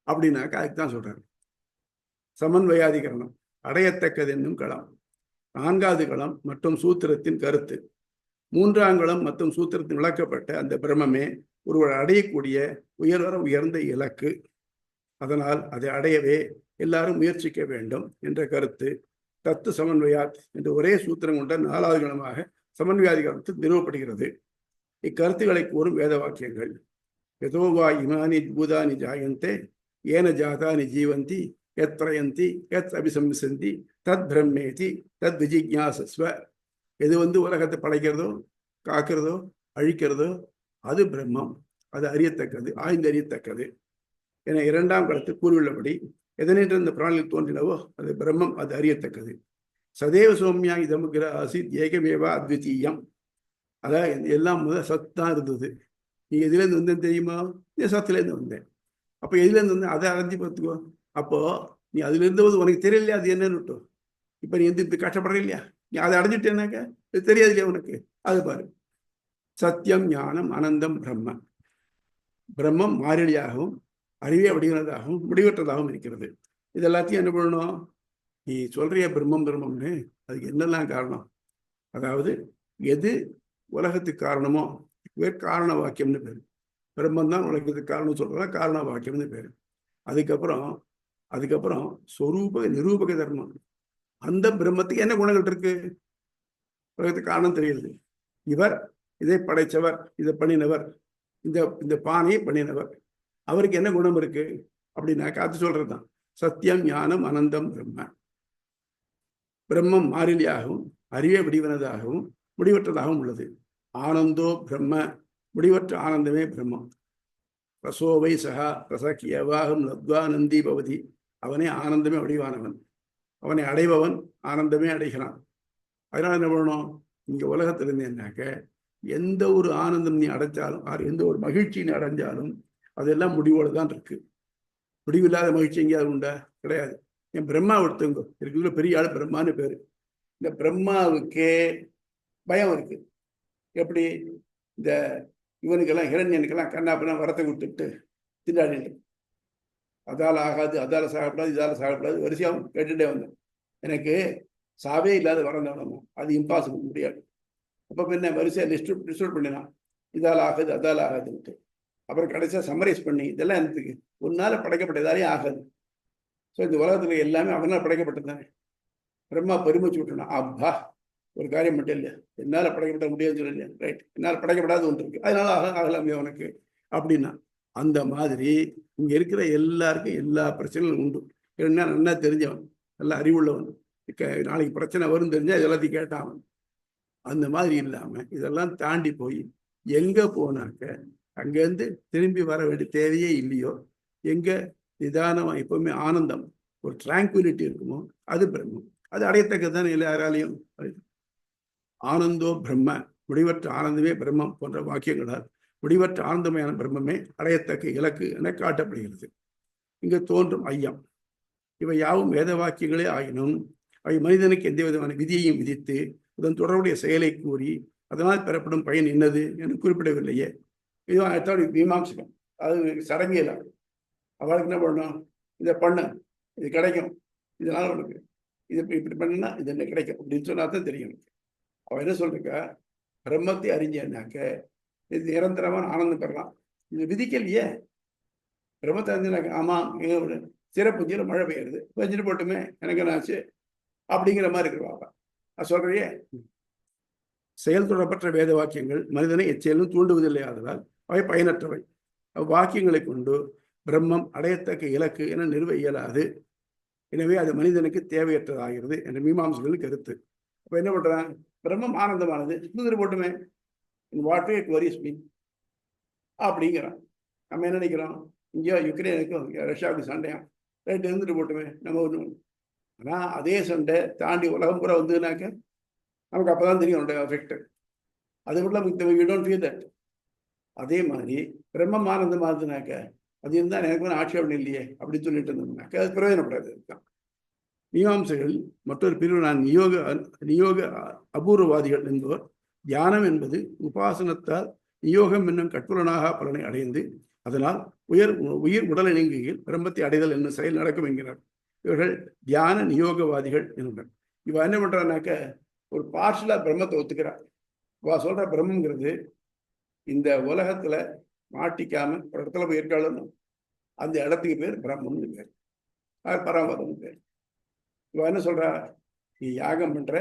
அப்படின்னாக்கா அதுக்கு தான் சொல்றாரு. சமன்வயாதிகரணம் அடையத்தக்கது என்னும் களம், 4வது களம் மற்றும் சூத்திரத்தின் கருத்து, 3ஆம் களம் மற்றும் சூத்திரத்தின் விளக்கப்பட்ட அந்த பிரம்மமே ஒருவர் அடையக்கூடிய உயர்ந்த இலக்கு. அதனால் அதை அடையவே எல்லாரும் முயற்சிக்க வேண்டும் என்ற கருத்து தத்து சமன்வயாத் என்று ஒரே சூத்திரம் கொண்ட 4வது களமாக சமன்வயாதிகாரத்தில் நிறுவப்படுகிறது. இக்கருத்துக்களை கூறும் வேத வாக்கியங்கள் யதோவா இமானி பூதானி ஜாயந்தே ஏன ஜாதானி ஜீவந்தி யத் பிரயந்தி யத் அபிசம்சந்தி தத் பிரம்மேதி தத் விஜிக்ஞாசஸ்வ. எது உலகத்தை படைக்கிறதோ காக்கிறதோ அழிக்கிறதோ அது பிரம்மம், அது அறியத்தக்கது, ஆய்ந்து அறியத்தக்கது என 2ஆம் களத்து கூறியுள்ளபடி எதனென்று இந்த பிராணியில் தோன்றினவோ அது பிரம்மம், அது அறியத்தக்கது. சதேவ சௌமியா இதமுகிற ஆசித் ஏகமேவா அத்விதீயம். அதான் எல்லாம் முதல் சத்தான் இருந்தது. நீ எதுலேருந்து வந்தேன்னு தெரியுமா? நீ சத்துலேருந்து வந்தேன். அப்போ எதுலேருந்து வந்தேன் அதை அரைஞ்சி பார்த்துக்கோ. அப்போ நீ அதுல இருந்தபோது உனக்கு தெரியலையா அது என்னன்னு விட்டோம். இப்போ நீ இப்படி கஷ்டப்படுற இல்லையா, நீ அதை அடைஞ்சிட்டேனாக்க இது தெரியாது இல்லையா உனக்கு? அது பாரு. சத்தியம் ஞானம் அனந்தம் பிரம்ம. பிரம்மம் மாறிலியாகவும் அறிவே வடிவனதாகவும் முடிவற்றதாகவும் இருக்கிறது. இது எல்லாத்தையும் என்ன பண்ணணும்? நீ சொல்றிய பிரம்மம்னு அதுக்கு என்னெல்லாம் காரணம்? அதாவது எது உலகத்துக்கு காரணமோ காரண வாக்கியம்னு பேரு. பிரம்மம் தான் உலகத்துக்கு காரணம் சொல்றதா காரண வாக்கியம்னு பேரு. அதுக்கப்புறம் சொரூப நிரூபக தர்மம். அந்த பிரம்மத்துக்கு என்ன குணங்கள் இருக்கு? உலகத்துக்கு காரணம் தெரியுது. இவர் இதை படைச்சவர், இதை பண்ணினவர், இந்த பானையை பண்ணினவர், அவருக்கு என்ன குணம் இருக்கு அப்படின்னாக்கா அது சொல்றதுதான் சத்தியம் ஞானம் அனந்தம் பிரம்ம. பிரம்மம் மாறிலியாகவும் அறிவே வடிவனதாகவும் முடிவற்றதாகவும் உள்ளது. ஆனந்தோ பிரம்ம, முடிவற்ற ஆனந்தமே பிரம்மம். ரசோவை சகா ரசக்கியவாகம் லத்வானந்தி பவதி. அவனே ஆனந்தமே வடிவானவன், அவனை அடைபவன் ஆனந்தமே அடைகிறான். அதனால என்ன பண்ணணும்? இங்க உலகத்துல இருந்தேன்னாக்க எந்த ஒரு ஆனந்தம் நீ அடைஞ்சாலும், எந்த ஒரு மகிழ்ச்சி நீ அடைஞ்சாலும் அதெல்லாம் முடிவோடு தான் இருக்கு. முடிவில்லாத மகிழ்ச்சி எங்கேயாவது உண்டா? கிடையாது. என் பிரம்மா எடுத்துங்க, இருக்குள்ள பெரிய ஆள் பிரம்மான்னு பேரு. இந்த பிரம்மாவுக்கே பயம் இருக்கு. எப்படி? இந்த இவனுக்கெல்லாம் ஹிரண்யனுக்கெல்லாம் கண்ணாப்பெல்லாம் வரத்தை கொடுத்துட்டு திண்டாடிட்டு அதால ஆகாது, அதால சாகப்படாது, இதால சாகப்படாது வரிசையாகவும் கேட்டுட்டே வந்தேன். எனக்கு சாவே இல்லாத வரம் தான், அது இம்பாசிபிள், முடியாது. அப்போ என்ன வரிசையாக டிஸ்ட்ரிபியூட் பண்ணினான், இதால் ஆகுது அதால் ஆகாதுன்ட்டு. அப்புறம் கடைசியாக சம்மரைஸ் பண்ணி இதெல்லாம் எனக்கு ஒன்னால படைக்கப்பட்டதாலே ஆகாது. ஸோ இந்த உலகத்துல எல்லாமே அவனால் படைக்கப்பட்டது தானே. பிரம்மா பெருமைச்சு விட்டுனான், அப்பா ஒரு காரியம் மட்டும் இல்லையா, என்னால் படைக்கப்பட முடியாதுன்னு சொல்லலையா? ரைட், என்னால் படைக்கப்படாது ஒன்று இருக்கு, அதனால ஆகலாமே உனக்கு அப்படின்னா. அந்த மாதிரி இங்க இருக்கிற எல்லாருக்கும் எல்லா பிரச்சனைகளும் உண்டு. ஏன்னா நல்லா தெரிஞ்சவன், நல்லா அறிவுள்ளவன், நாளைக்கு பிரச்சனை வரும் தெரிஞ்சா எல்லாத்தையும் கேட்டான். அந்த மாதிரி இல்லாம இதெல்லாம் தாண்டி போய் எங்க போனாக்க அங்கேருந்து திரும்பி வர வேண்டிய தேவையே இல்லையோ, எங்க நிதானமா எப்பவுமே ஆனந்தம், ஒரு டிராங்குவிலிட்டி இருக்குமோ அது பிரம்மம். அது அடையத்தக்கதானே எல்லாராலையும். ஆனந்தோ பிரம்ம, முடிவற்ற ஆனந்தமே பிரம்மம் போன்ற வாக்கியங்களால் முடிவற்ற ஆனந்தமையான பிரம்மமே அடையத்தக்க இலக்கு என காட்டப்படுகிறது. இங்கு தோன்றும் ஐயம், இவை யாவும் வேத வாக்கியங்களே ஆயினும் அவை மனிதனுக்கு எந்த விதமான விதியையும் விதித்து அதன் தொடர்புடைய செயலை கூறி அதனால் பெறப்படும் பயன் என்னது என்று குறிப்பிடவில்லையே. இதுதான் மீமாம்சகம். அது சடங்கியல அவளுக்கு என்ன பண்ணணும்? இதை பண்ண, இது கிடைக்கும், இதனால உனக்கு இது இப்படி பண்ணினா இது என்ன கிடைக்கும் அப்படின்னு சொன்னா தான் தெரியும். அவ என்ன சொல்றா? பிரம்மத்தை அறிஞ்சனாக்க இது நிரந்தரமான ஆனந்தம் பெறலாம். இது விதிக்கலையே. பிரம்மத்தை அறிஞ்சனாக்க ஆமா சிறப்பு மழை பெய்யுறது, பெஞ்சிட்டு போட்டுமே எனக்கு என்ன ஆச்சு அப்படிங்கிற மாதிரி இருக்கிறவாங்க. நான் சொல்றையே, செயல் தொடர்பற்ற வேத வாக்கியங்கள் மனிதனை எச்செயலும் தூண்டுவதில்லை, ஆதலால் அவை பயனற்றவை. அவ்வாக்கியங்களை கொண்டு பிரம்மம் அடையத்தக்க இலக்கு என நிறுவ இயலாது. எனவே அது மனிதனுக்கு தேவையற்றதாகிறது என்ற மீமாம்சைகளின் கருத்து. அப்ப என்ன பண்றான்? பிரம்மம் ஆனந்தமானது, சுந்தர போட்டுமே வாட் இட் வரிஸ் மீ அப்படிங்கிறான். நம்ம என்ன நினைக்கிறோம்? இங்கேயோ யுக்ரைனுக்கும் ரஷ்யாவுக்கு சண்டையா, ரைட்டு இருந்துட்டு போட்டுமே நம்ம ஒன்று. ஆனால் அதே சண்டை தாண்டி உலகம் பூரா வந்ததுனாக்க நமக்கு அப்போதான் தெரியும் அதோட எஃபெக்ட். அது மட்டும் யூ டோன்ட் ஃபீல் தட். அதே மாதிரி பிரம்மம் ஆனந்தமா இருந்துனாக்க அது இருந்தால் எனக்கு ஒன்றும் ஆட்சேபம் இல்லையே அப்படின்னு சொல்லிட்டு இருந்தோம்னாக்க அது பிரயோஜனப்படாது. அதுதான் மீமாம்சைகள் மற்றொரு பிரிவு நான் நியோக அபூர்வவாதிகள் என்பவர் தியானம் என்பது உபாசனத்தால் நியோகம் என்னும் கட்புலனாக பலனை அடைந்து அதனால் உயிர் உடலை நீங்குகையில் பிரம்மத்தை அடைதல் என்னும் செயல் நடக்கும் என்கிறார். இவர்கள் தியான நியோகவாதிகள் என்கிறார். இவ என்ன பண்றான்னாக்க ஒரு பார்ஷலா பிரம்மத்தை ஒத்துக்கிறார். இவ சொல்ற பிரம்மங்கிறது இந்த உலகத்துல மாட்டிக்காம ஒரு இடத்துல போய் இருக்காலும் அந்த இடத்துக்கு பேர் பிரம்மம்னு பேர், பரமபதம்னு பேர். இவ என்ன சொல்றா, நீ யாகம் பண்ற,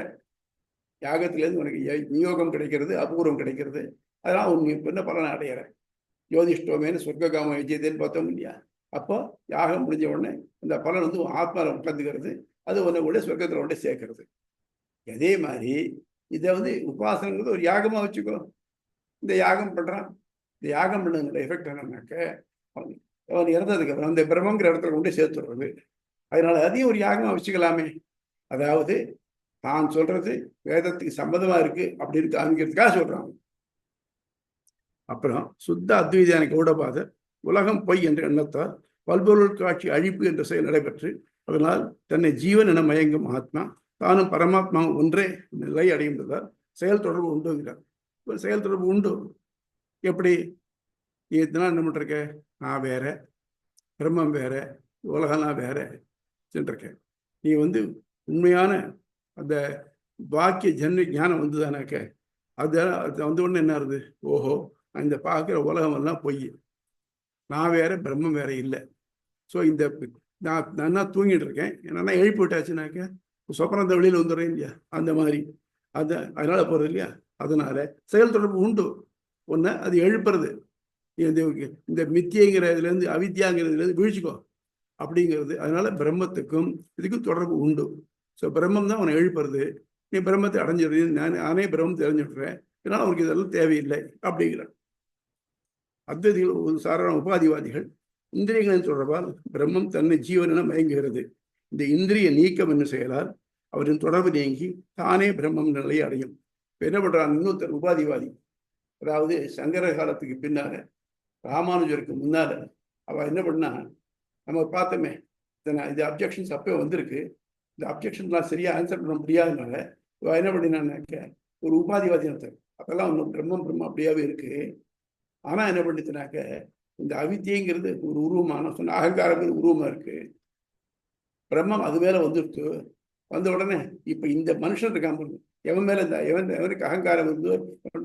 யாகத்திலேருந்து உனக்கு நியோகம் கிடைக்கிறது, அபூர்வம் கிடைக்கிறது, அதெல்லாம் உண்மை என்ன பலனை அடையிற. ஜோதிஷ்டோமேனு சொர்க்ககாம விஜயத்தேன்னு பார்த்தோம் இல்லையா? அப்போ யாகம் முடிஞ்ச உடனே இந்த பலன் வந்து ஆத்மாவில் உட்காந்துக்கிறது, அது உன்னை உடனே சொர்க்கத்தில் உடனே சேர்க்கறது. அதே மாதிரி இதை வந்து உபாசனங்கிறது ஒரு யாகமா வச்சுக்கோ. இந்த யாகம் பண்றான், இந்த யாகம் பண்ணதுல எஃபெக்ட் என்னன்னாக்க அவன் இறந்ததுக்கு அப்புறம் அந்த பிரம்மங்கிற இடத்துல கொண்டு சேர்த்துடுறது. அதனால அதையும் ஒரு யாகமா வச்சுக்கலாமே. அதாவது தான் சொல்றது வேதத்துக்கு சம்மதமா இருக்கு அப்படின்னு காமிக்கிறதுக்காக சொல்றாங்க. அப்புறம் சுத்த அத்வைதியான கௌடபாதர் உலகம் பொய் என்ற எண்ணத்தால் பல்பொருள் காட்சி அழிப்பு என்ற செயல் நடைபெற்று அதனால் தன்னை ஜீவன் என மயங்கும் ஆத்மா தானும் பரமாத்மா ஒன்றே நிலை அடைகின்றதால் செயல் தொடர்பு உண்டுங்கிறார். ஒரு செயல் தொடர்பு உண்டு. எப்படி? இதனால் என்ன பண்ணிருக்க, நான் வேற, பிரம்மம் வேற, உலகம்லாம் வேற சென்றிருக்கேன். நீ வந்து உண்மையான அந்த வாக்கிய ஜன்ம ஞானம் வந்துதானாக்க அது வந்த உடனே என்ன ஆகுது, ஓஹோ இந்த பார்க்குற உலகம் எல்லாம் பொய், நான் வேற பிரம்மம் வேற இல்லை. ஸோ இந்த நான் தூங்கிட்டு இருக்கேன், என்னன்னா எழுப்பி விட்டாச்சுனாக்க சொப்பனத்தை வெளியில் வந்துடுறேன் இல்லையா, அந்த மாதிரி அதனால போகிறது இல்லையா. அதனால செயல் தொடர்பு உண்டு. ஒன்று அது எழுப்புறது, இந்த மித்தியங்கிற இதுலேருந்து அவித்யாங்கிறதுலேருந்து வீழ்ச்சிக்கோ அப்படிங்கிறது. அதனால பிரம்மத்துக்கும் இதுக்கும் தொடர்பு உண்டு. ஸோ பிரம்மம் தான் அவனை எழுப்புறது. நீ பிரம்மத்தை அடைஞ்சிடுறது, நானே பிரம்மம் தெரிஞ்சுடுறேன், இதனால் அவனுக்கு இதெல்லாம் தேவையில்லை அப்படிங்கிறான். அத்வைதிகள் ஒரு சாதாரண உபாதிவாதிகள் இந்திரியங்களின் தொடர்பால் பிரம்மம் தன்னை ஜீவன் என மயங்குகிறது. இந்த இந்திரிய நீக்கம் என்ன செயலால் அவரின் தொடர்பு நீங்கி தானே பிரம்மம் நிலையை அடையும். இப்போ என்ன பண்றான் இன்னொருத்தர் உபாதிவாதி, அதாவது சங்கர காலத்துக்கு பின்னால ராமானுஜருக்கு முன்னால அவ என்ன பண்ணா, நம்ம பார்த்தோமே இது அப்ஜெக்ஷன்ஸ் அப்போ வந்திருக்கு. இந்த அப்ஜெக்ஷன்லாம் சரியா ஆன்சர் பண்ண முடியாதனால இவ என்ன பண்ணினாக்க ஒரு உபாதிவாதி ஒருத்தர், அப்பெல்லாம் ஒன்றும் பிரம்மம் அப்படியாவே இருக்கு. ஆனா என்ன பண்ணிச்சுனாக்க இந்த அவித்தியங்கிறது ஒரு உருவமான சொன்ன அகங்காரங்கிறது உருவமா இருக்கு, பிரம்மம் அது மேல வந்துருக்கு. வந்த உடனே இப்ப இந்த மனுஷன் இருக்கான், எவன் மேல இந்த எவனுக்கு அகங்காரம் வந்தோ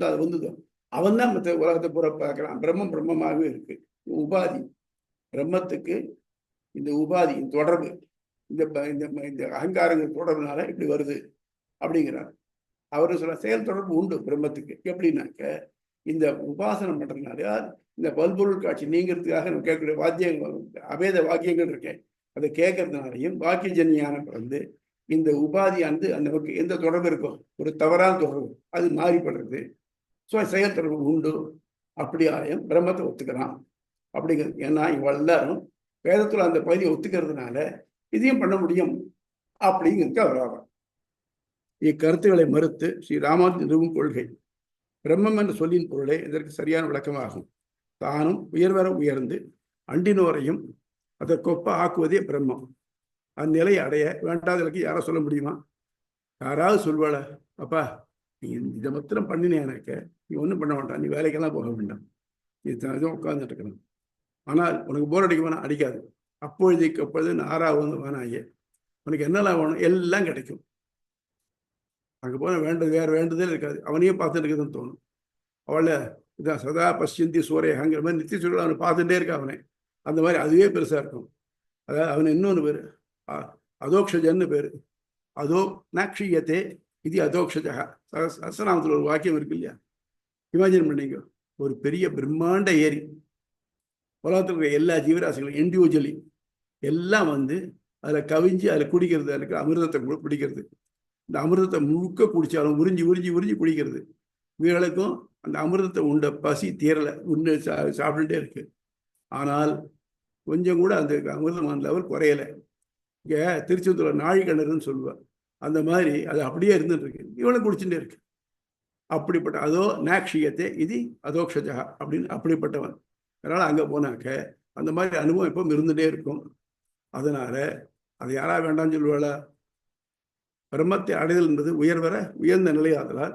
அது வந்ததோ அவன் தான் மற்ற உலகத்தை பூரா பார்க்கலாம். பிரம்மமாகவே இருக்கு. உபாதி பிரம்மத்துக்கு இந்த உபாதி தொடர்பு, இந்த அகங்காரங்கள் தொடர்புனால இப்படி வருது அப்படிங்கிறார். அவரு சொல்ல செயல் தொடர்பு உண்டு பிரம்மத்துக்கு. எப்படின்னாக்க இந்த உபாசனம் பண்றதுனால இந்த பல்பொருள் காட்சி நீங்கிறதுக்காக நம்ம கேட்கக்கூடிய வாத்தியங்கள், அபேத வாக்கியங்கள் இருக்கேன், அதை கேட்கறதுனாலையும் வாக்கிய ஜன்யானம் பிறந்து இந்த உபாதியானது அந்த எந்த தொடர்பு இருக்கும், ஒரு தவறான தொடர்பு, அது மாறிப்படுறது. ஸோ செயல் தொடர்பு உண்டு. அப்படியாயும் பிரம்மத்தை ஒத்துக்கலாம் அப்படிங்கிறது. ஏன்னா இவள் எல்லாரும் வேதத்துல அந்த பகுதியை ஒத்துக்கிறதுனால இதையும் பண்ண முடியும் அப்படிங்கிறது அவராகும். இக்கருத்துக்களை மறுத்து ஸ்ரீ ராமானுஜர் நிறுவும் கொள்கை பிரம்மம் என்ற சொல்லின் பொருளே இதற்கு சரியான விளக்கமாகும். தானும் உயர்வர உயர்ந்து அண்டினோரையும் அதற்கொப்ப ஆக்குவதே பிரம்மம். அந்நிலையை அடைய வேண்டாதற்கு யாரா சொல்ல முடியுமா? யாராவது சொல்வாள, அப்பா நீ இதை மாத்திரம் பண்ணினேனாக்க நீ ஒன்றும் பண்ண வேண்டாம், நீ வேலைக்கெல்லாம் போக வேண்டாம், நீ உட்கார்ந்துட்டு இருக்கணும். ஆனால் உனக்கு போர் அடிக்க வேணாம், அடிக்காது. அப்பொழுதைக்கு அப்பொழுது 6வது வேணாயே, உனக்கு என்னெல்லாம் வேணும் எல்லாம் கிடைக்கும். அங்கே போன வேற வேண்டுதல் இருக்காது, அவனையும் பார்த்துட்டு இருக்குதுன்னு தோணும். அவளை இதான் சதா பசிந்தி சூரியகாங்கிற மாதிரி நித்திய சூழல் அவனை பார்த்துட்டே இருக்க அவனை. அந்த மாதிரி அதுவே பெருசா இருக்கும். அதாவது அவன் இன்னொன்று பேரு அதோக்ஷஜன்னு பேரு. அதோ நாக்ஷியத்தே இது அதோக்ஷஜா. சஹஸ்ரநாமத்தில் ஒரு வாக்கியம் இருக்கு இல்லையா? இமேஜின் பண்ணிங்க, ஒரு பெரிய பிரம்மாண்ட ஏரி, உலகத்தில் இருக்கிற எல்லா ஜீவராசிகளும் இண்டிவிஜுவலி எல்லாம் வந்து அதில் கவிஞ்சு அதில் குடிக்கிறது, அதுக்கு அமிர்தத்தை பிடிக்கிறது. இந்த அமிர்தத்தை முழுக்க குடிச்சாலும் உறிஞ்சி உறிஞ்சி உறிஞ்சி குடிக்கிறது. இவர்களுக்கும் அந்த அமிர்தத்தை உண்ட பசி தீரலை, உண்டு சாப்பிட்டுட்டே இருக்கு. ஆனால் கொஞ்சம் கூட அந்த அமிர்தமான லெவல் குறையலை. இங்கே திருச்செந்தூர் நாழி கிணறுன்னு சொல்லுவாள், அந்த மாதிரி அது அப்படியே இருந்துட்டு இருக்கு. இவளும் குடிச்சுட்டே இருக்கு. அப்படிப்பட்ட அதோ நாக்ஷியத்தை இது அதோக்ஷஜா அப்படின்னு அப்படிப்பட்டவன். அதனால அங்கே போனாக்க அந்த மாதிரி அனுபவம் எப்பவும் இருந்துகிட்டே இருக்கும். அதனால அது யாரா வேண்டாம்னு சொல்லுவாளா? பிரம்மத்தை அடைதல் என்பது உயர்ந்த நிலையாதலால்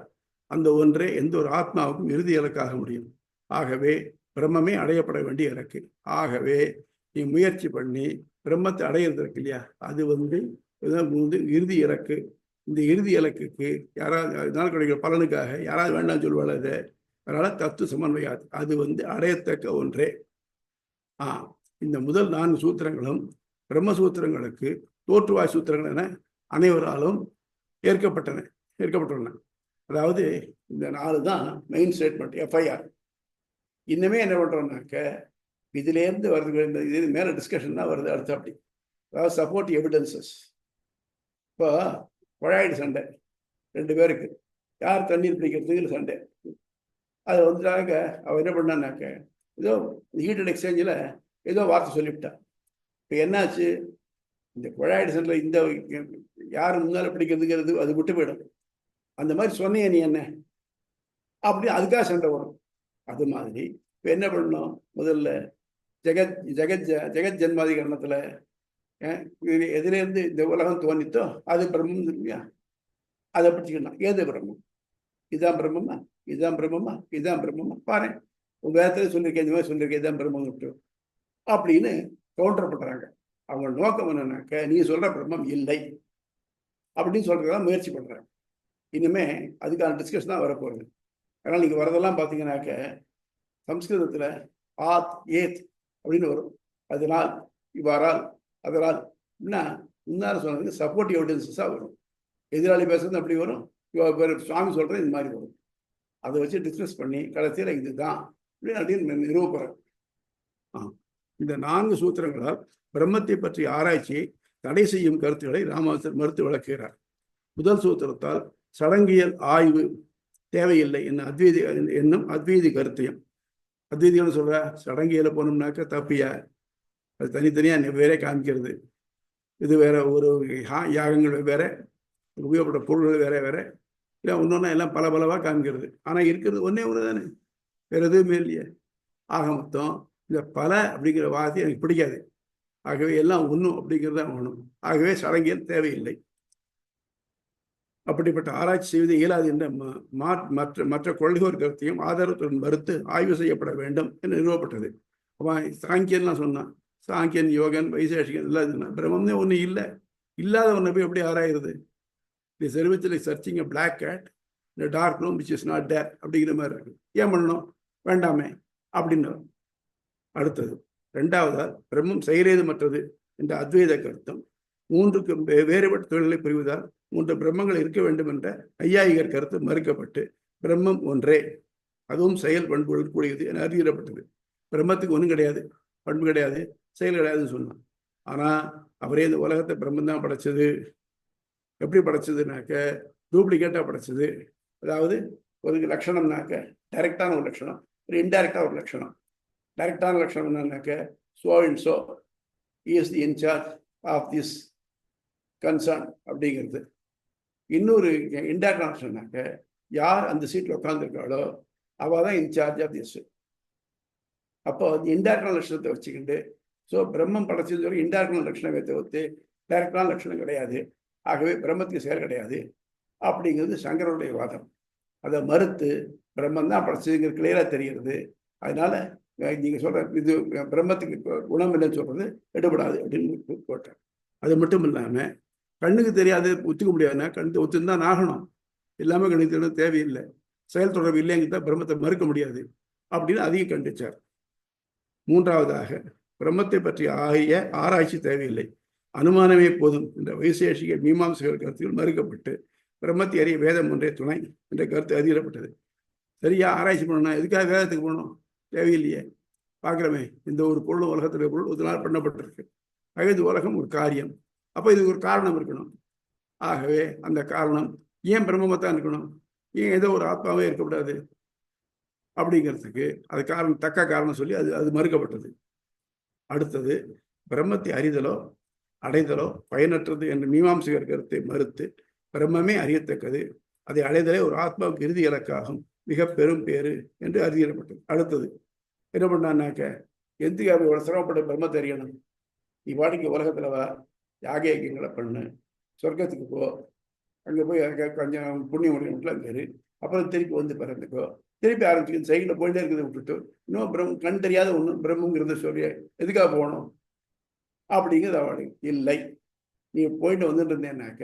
அந்த ஒன்றே எந்த ஒரு ஆத்மாவுக்கும் இறுதி இலக்காக முடியும். ஆகவே பிரம்மமே அடையப்பட வேண்டிய இலக்கு. ஆகவே நீ முயற்சி பண்ணி பிரம்மத்தை அடையிறது இருக்கு இல்லையா, அது வந்து இறுதி இலக்கு. இந்த இறுதி இலக்குக்கு யாராவது இதனால் கிடைக்கிற பலனுக்காக யாராவது வேண்டாம்னு சொல்லுவாள் அது. அதனால தத்துவ சமன்வயாது அது வந்து அடையத்தக்க ஒன்றே. இந்த முதல் 4 சூத்திரங்களும் பிரம்மசூத்திரங்களுக்கு தோற்றுவாய் சூத்திரங்கள் என அனைவராலும் ஏற்கப்பட்டுள்ளன. அதாவது இந்த 4 தான் மெயின் ஸ்டேட்மெண்ட், எஃப்ஐஆர். இன்னுமே என்ன பண்றோம்னாக்க இதுலேருந்து வருது, இது மேல டிஸ்கஷன் தான் வருது அடுத்த. அப்படி அதாவது சப்போர்ட் எவிடன்சஸ். இப்போ குழாயிடு சண்டை 2 பேருக்கு, யார் தண்ணீர் பிடிக்கிறதுக்கு சண்டை. அது வந்துட்டாக்க அவன் என்ன பண்ணான்னாக்க ஏதோ ஹீட்டட் எக்ஸ்சேஞ்சில் ஏதோ வார்த்தை சொல்லிவிட்டான். இப்போ என்னாச்சு, இந்த குழாயிடு சண்டை இந்த யார் முன்னால் பிடிக்கிறதுங்கிறது அது விட்டு போயிடும். அந்த மாதிரி சொன்னிய நீ என்ன அப்படி அதுக்காக சண்டை வரும். அது மாதிரி இப்போ என்ன பண்ணணும், முதல்ல ஜெகத் ஜென்மாதிகரணத்தில் எதுலேருந்து இந்த உலகம் தோணித்தோ அது பிரம்மம் இல்லையா, அதை பிடிச்சிக்கணும். ஏது பிரம்மம்? இதுதான் பிரம்மமா, இதுதான் பிரம்மமா, இதுதான் பிரம்மமா பாரு, உங்க வேதத்துல சொல்லியிருக்கேன், இந்த மாதிரி சொல்லியிருக்கேன், இதுதான் பிரம்மம் விட்டு அப்படின்னு கவுண்டர் பண்றாங்க. அவங்க நோக்கம் என்னன்னாக்க நீ சொல்ற பிரம்மம் இல்லை அப்படின்னு சொல்றதுதான் முயற்சி பண்றாங்க. இனிமே அதுக்கான டிஸ்கஷன் தான் வரப்போகுது. அதனால நீங்க வரதெல்லாம் பார்த்தீங்கன்னாக்க சம்ஸ்கிருதத்துல ஆத் ஏத் அப்படின்னு வரும். அதனால், இவ்வாறால், அதனால் முன்னால சொன்னதுக்கு சப்போர்ட் எவிடன்சஸாக வரும். எதிராளி பேசுறது அப்படி வரும், சுவாமி சொல்றது இந்த மாதிரி வரும். அதை வச்சு டிஸ்கஸ் பண்ணி கடைசியில் இதுதான் அப்படின்னு நிரூபுறேன். இந்த 4 சூத்திரங்களால் பிரம்மத்தை பற்றிய ஆராய்ச்சியை தடை செய்யும் கருத்துக்களை ராமானுஜர் மறுத்து விளக்குகிறார். முதல் சூத்திரத்தால் சடங்கியல் ஆய்வு தேவையில்லை என்னும் அத்வைதி கருத்தையும், அத்வைதிகள் சொல்ற சடங்கியல போனோம்னாக்க தப்பியா, அது தனித்தனியா வேற காமிக்கிறது, இது வேற, ஒரு யாகங்கள் வேற, உபயோகப்பட்ட பொருள்கள் வேற வேற, இல்லை ஒன்னொன்னா எல்லாம் பலவா காமிக்கிறது. ஆனா இருக்கிறது ஒன்னே ஒன்று தானே, வேற எதுவுமே இல்லையே. ஆக மொத்தம் இந்த பல அப்படிங்கிற வார்த்தை எனக்கு பிடிக்காது. ஆகவே எல்லாம் ஒன்றும் அப்படிங்கிறது தான் வேணும். ஆகவே சடங்கியல் தேவையில்லை. அப்படிப்பட்ட ஆராய்ச்சி செய்வது இயலாது என்ற மற்ற கொள்கையோர் கருத்தையும் ஆதாரத்துடன் மறுத்து ஆய்வு செய்யப்பட வேண்டும் என்று நிறுவப்பட்டது. சாங்கியன்லாம் சொன்னான், சாங்கியன், யோகன், வைசேஷிகன் எல்லாம் பிரம்மம்னே ஒன்று இல்லை, இல்லாத ஒன்றை போய் எப்படி ஆராயிருது? The service like searching a black cat இந்த dark room which is not there அப்படிங்கிற மாதிரி இருக்கு. ஏன் பண்ணணும், வேண்டாமே அப்படின்னு. அடுத்தது 2வது பிரம்மம் செயலேது மற்றது என்ற அத்வைத கருத்தம் 3க்கு வேறுபட்ட தொழில்களை புரிவதால் 3 பிரம்மங்கள் இருக்க வேண்டும் என்ற ஐயாயிகர் கருத்து மறுக்கப்பட்டு பிரம்மம் ஒன்றே, அதுவும் செயல் பண்புகள் கூடியது என அறிவிக்கப்பட்டது. பிரம்மத்துக்கு ஒன்றும் கிடையாது, பண்பு கிடையாது, செயல் கிடையாதுன்னு சொன்னான். ஆனா அவரே இந்த உலகத்தை பிரம்மம் தான் படைச்சது. எப்படி படைச்சதுனாக்க டூப்ளிகேட்டா படைச்சது. அதாவது ஒரு லட்சணம்னாக்க டைரக்டான ஒரு லட்சணம், ஒரு இன்டைரக்டா ஒரு லட்சணம். டைரக்டான லட்சணம் என்னன்னாக்க so and so he is the in charge of this concern அப்படிங்கிறது. இன்னொரு இன்டைரக்டான லட்சணம்னாக்க யார் அந்த சீட்ல உட்காந்துருக்காளோ அவள் தான் இன்சார்ஜ் ஆஃப் திஸ். அப்போ இன்டைரக்டான லட்சணத்தை வச்சுக்கிட்டு ஸோ பிரம்மம் படைச்சது சொல்லி இன்டைரக்டான லட்சணம் தவிர்த்து டைரக்டான லட்சணம் கிடையாது, ஆகவே பிரம்மத்துக்கு செயல் கிடையாது அப்படிங்கிறது சங்கரனுடைய வாதம். அதை மறுத்து பிரம்மன் தான் படைச்சதுங்கிற கிளியரா தெரிகிறது. அதனால நீங்க சொல்ற இது பிரம்மத்துக்கு குணம் இல்லைன்னு சொல்றது எடுபடாது அப்படின்னு போட்டேன். அது மட்டும் இல்லாம கண்ணுக்கு தெரியாது ஒத்துக்க முடியாதுன்னா கண்ணு ஒத்துந்தான் ஆகணும், எல்லாமே கண்ணுக்கு தேவையில்லை, செயல் தொடர்பு இல்லைங்கிட்ட பிரம்மத்தை மறுக்க முடியாது அப்படின்னு அதையும் கண்டிச்சார். 3வதாக பிரம்மத்தை பற்றி ஆராய்ச்சி தேவையில்லை, அனுமானமே போதும் என்ற வைசேஷிக மீமாம்சகர் கருத்துகள் மறுக்கப்பட்டு பிரம்மத்தை அறிய வேதம் ஒன்றே துணை என்ற கருத்து அறியப்பட்டது. சரியா ஆராய்ச்சி பண்ணணும்னா எதுக்காக வேதத்துக்கு போகணும், தேவையில்லையே. பார்க்குறமே இந்த ஒரு பொருள் உலகத்துடைய பொருள் ஒரு நாள் பண்ணப்பட்டிருக்கு. ஆக இது உலகம் ஒரு காரியம், அப்போ இதுக்கு ஒரு காரணம் இருக்கணும். ஆகவே அந்த காரணம் ஏன் பிரம்மத்தான் இருக்கணும், ஏன் ஏதோ ஒரு ஆத்மாவே இருக்கக்கூடாது அப்படிங்கிறதுக்கு அது காரணம், தக்க காரணம் சொல்லி அது மறுக்கப்பட்டது. அடுத்தது பிரம்மத்தை அறிதலோ அடைதலோ பயனற்றது என்ற மீமாம்சகர் கருத்தை மறுத்து பிரம்மமே அறியத்தக்கது, அதை அடைதலே ஒரு ஆத்மாவுக்கு இறுதி இலக்காகும், மிக பெரும் பேரு என்று அறியப்பட்டது. அடுத்தது என்ன பண்ணான்னாக்க, எதுக்கு அப்படி ஒரு சிரமப்பட்ட பிரம்ம தெரியணும்? நீ பாட்டுக்கு உலகத்துல வா, யாக யஜ்யங்களை பண்ணு, சொர்க்கத்துக்கு போ, அங்கே போய் கொஞ்சம் புண்ணியம் முடியும் பேரு, அப்புறம் திருப்பி வந்து பிறந்துக்கோ, திருப்பி ஆரம்பிச்சு சைக்கிளில் போயிட்டே இருக்கிறத விட்டுட்டு இன்னும் கண் தெரியாத ஒன்று பிரம்மங்கிறத சொல்லி எதுக்காக போகணும் அப்படிங்கிறது அவளுக்கு இல்லை. நீ போயிட்டு வந்துட்டு இருந்தேன்னாக்க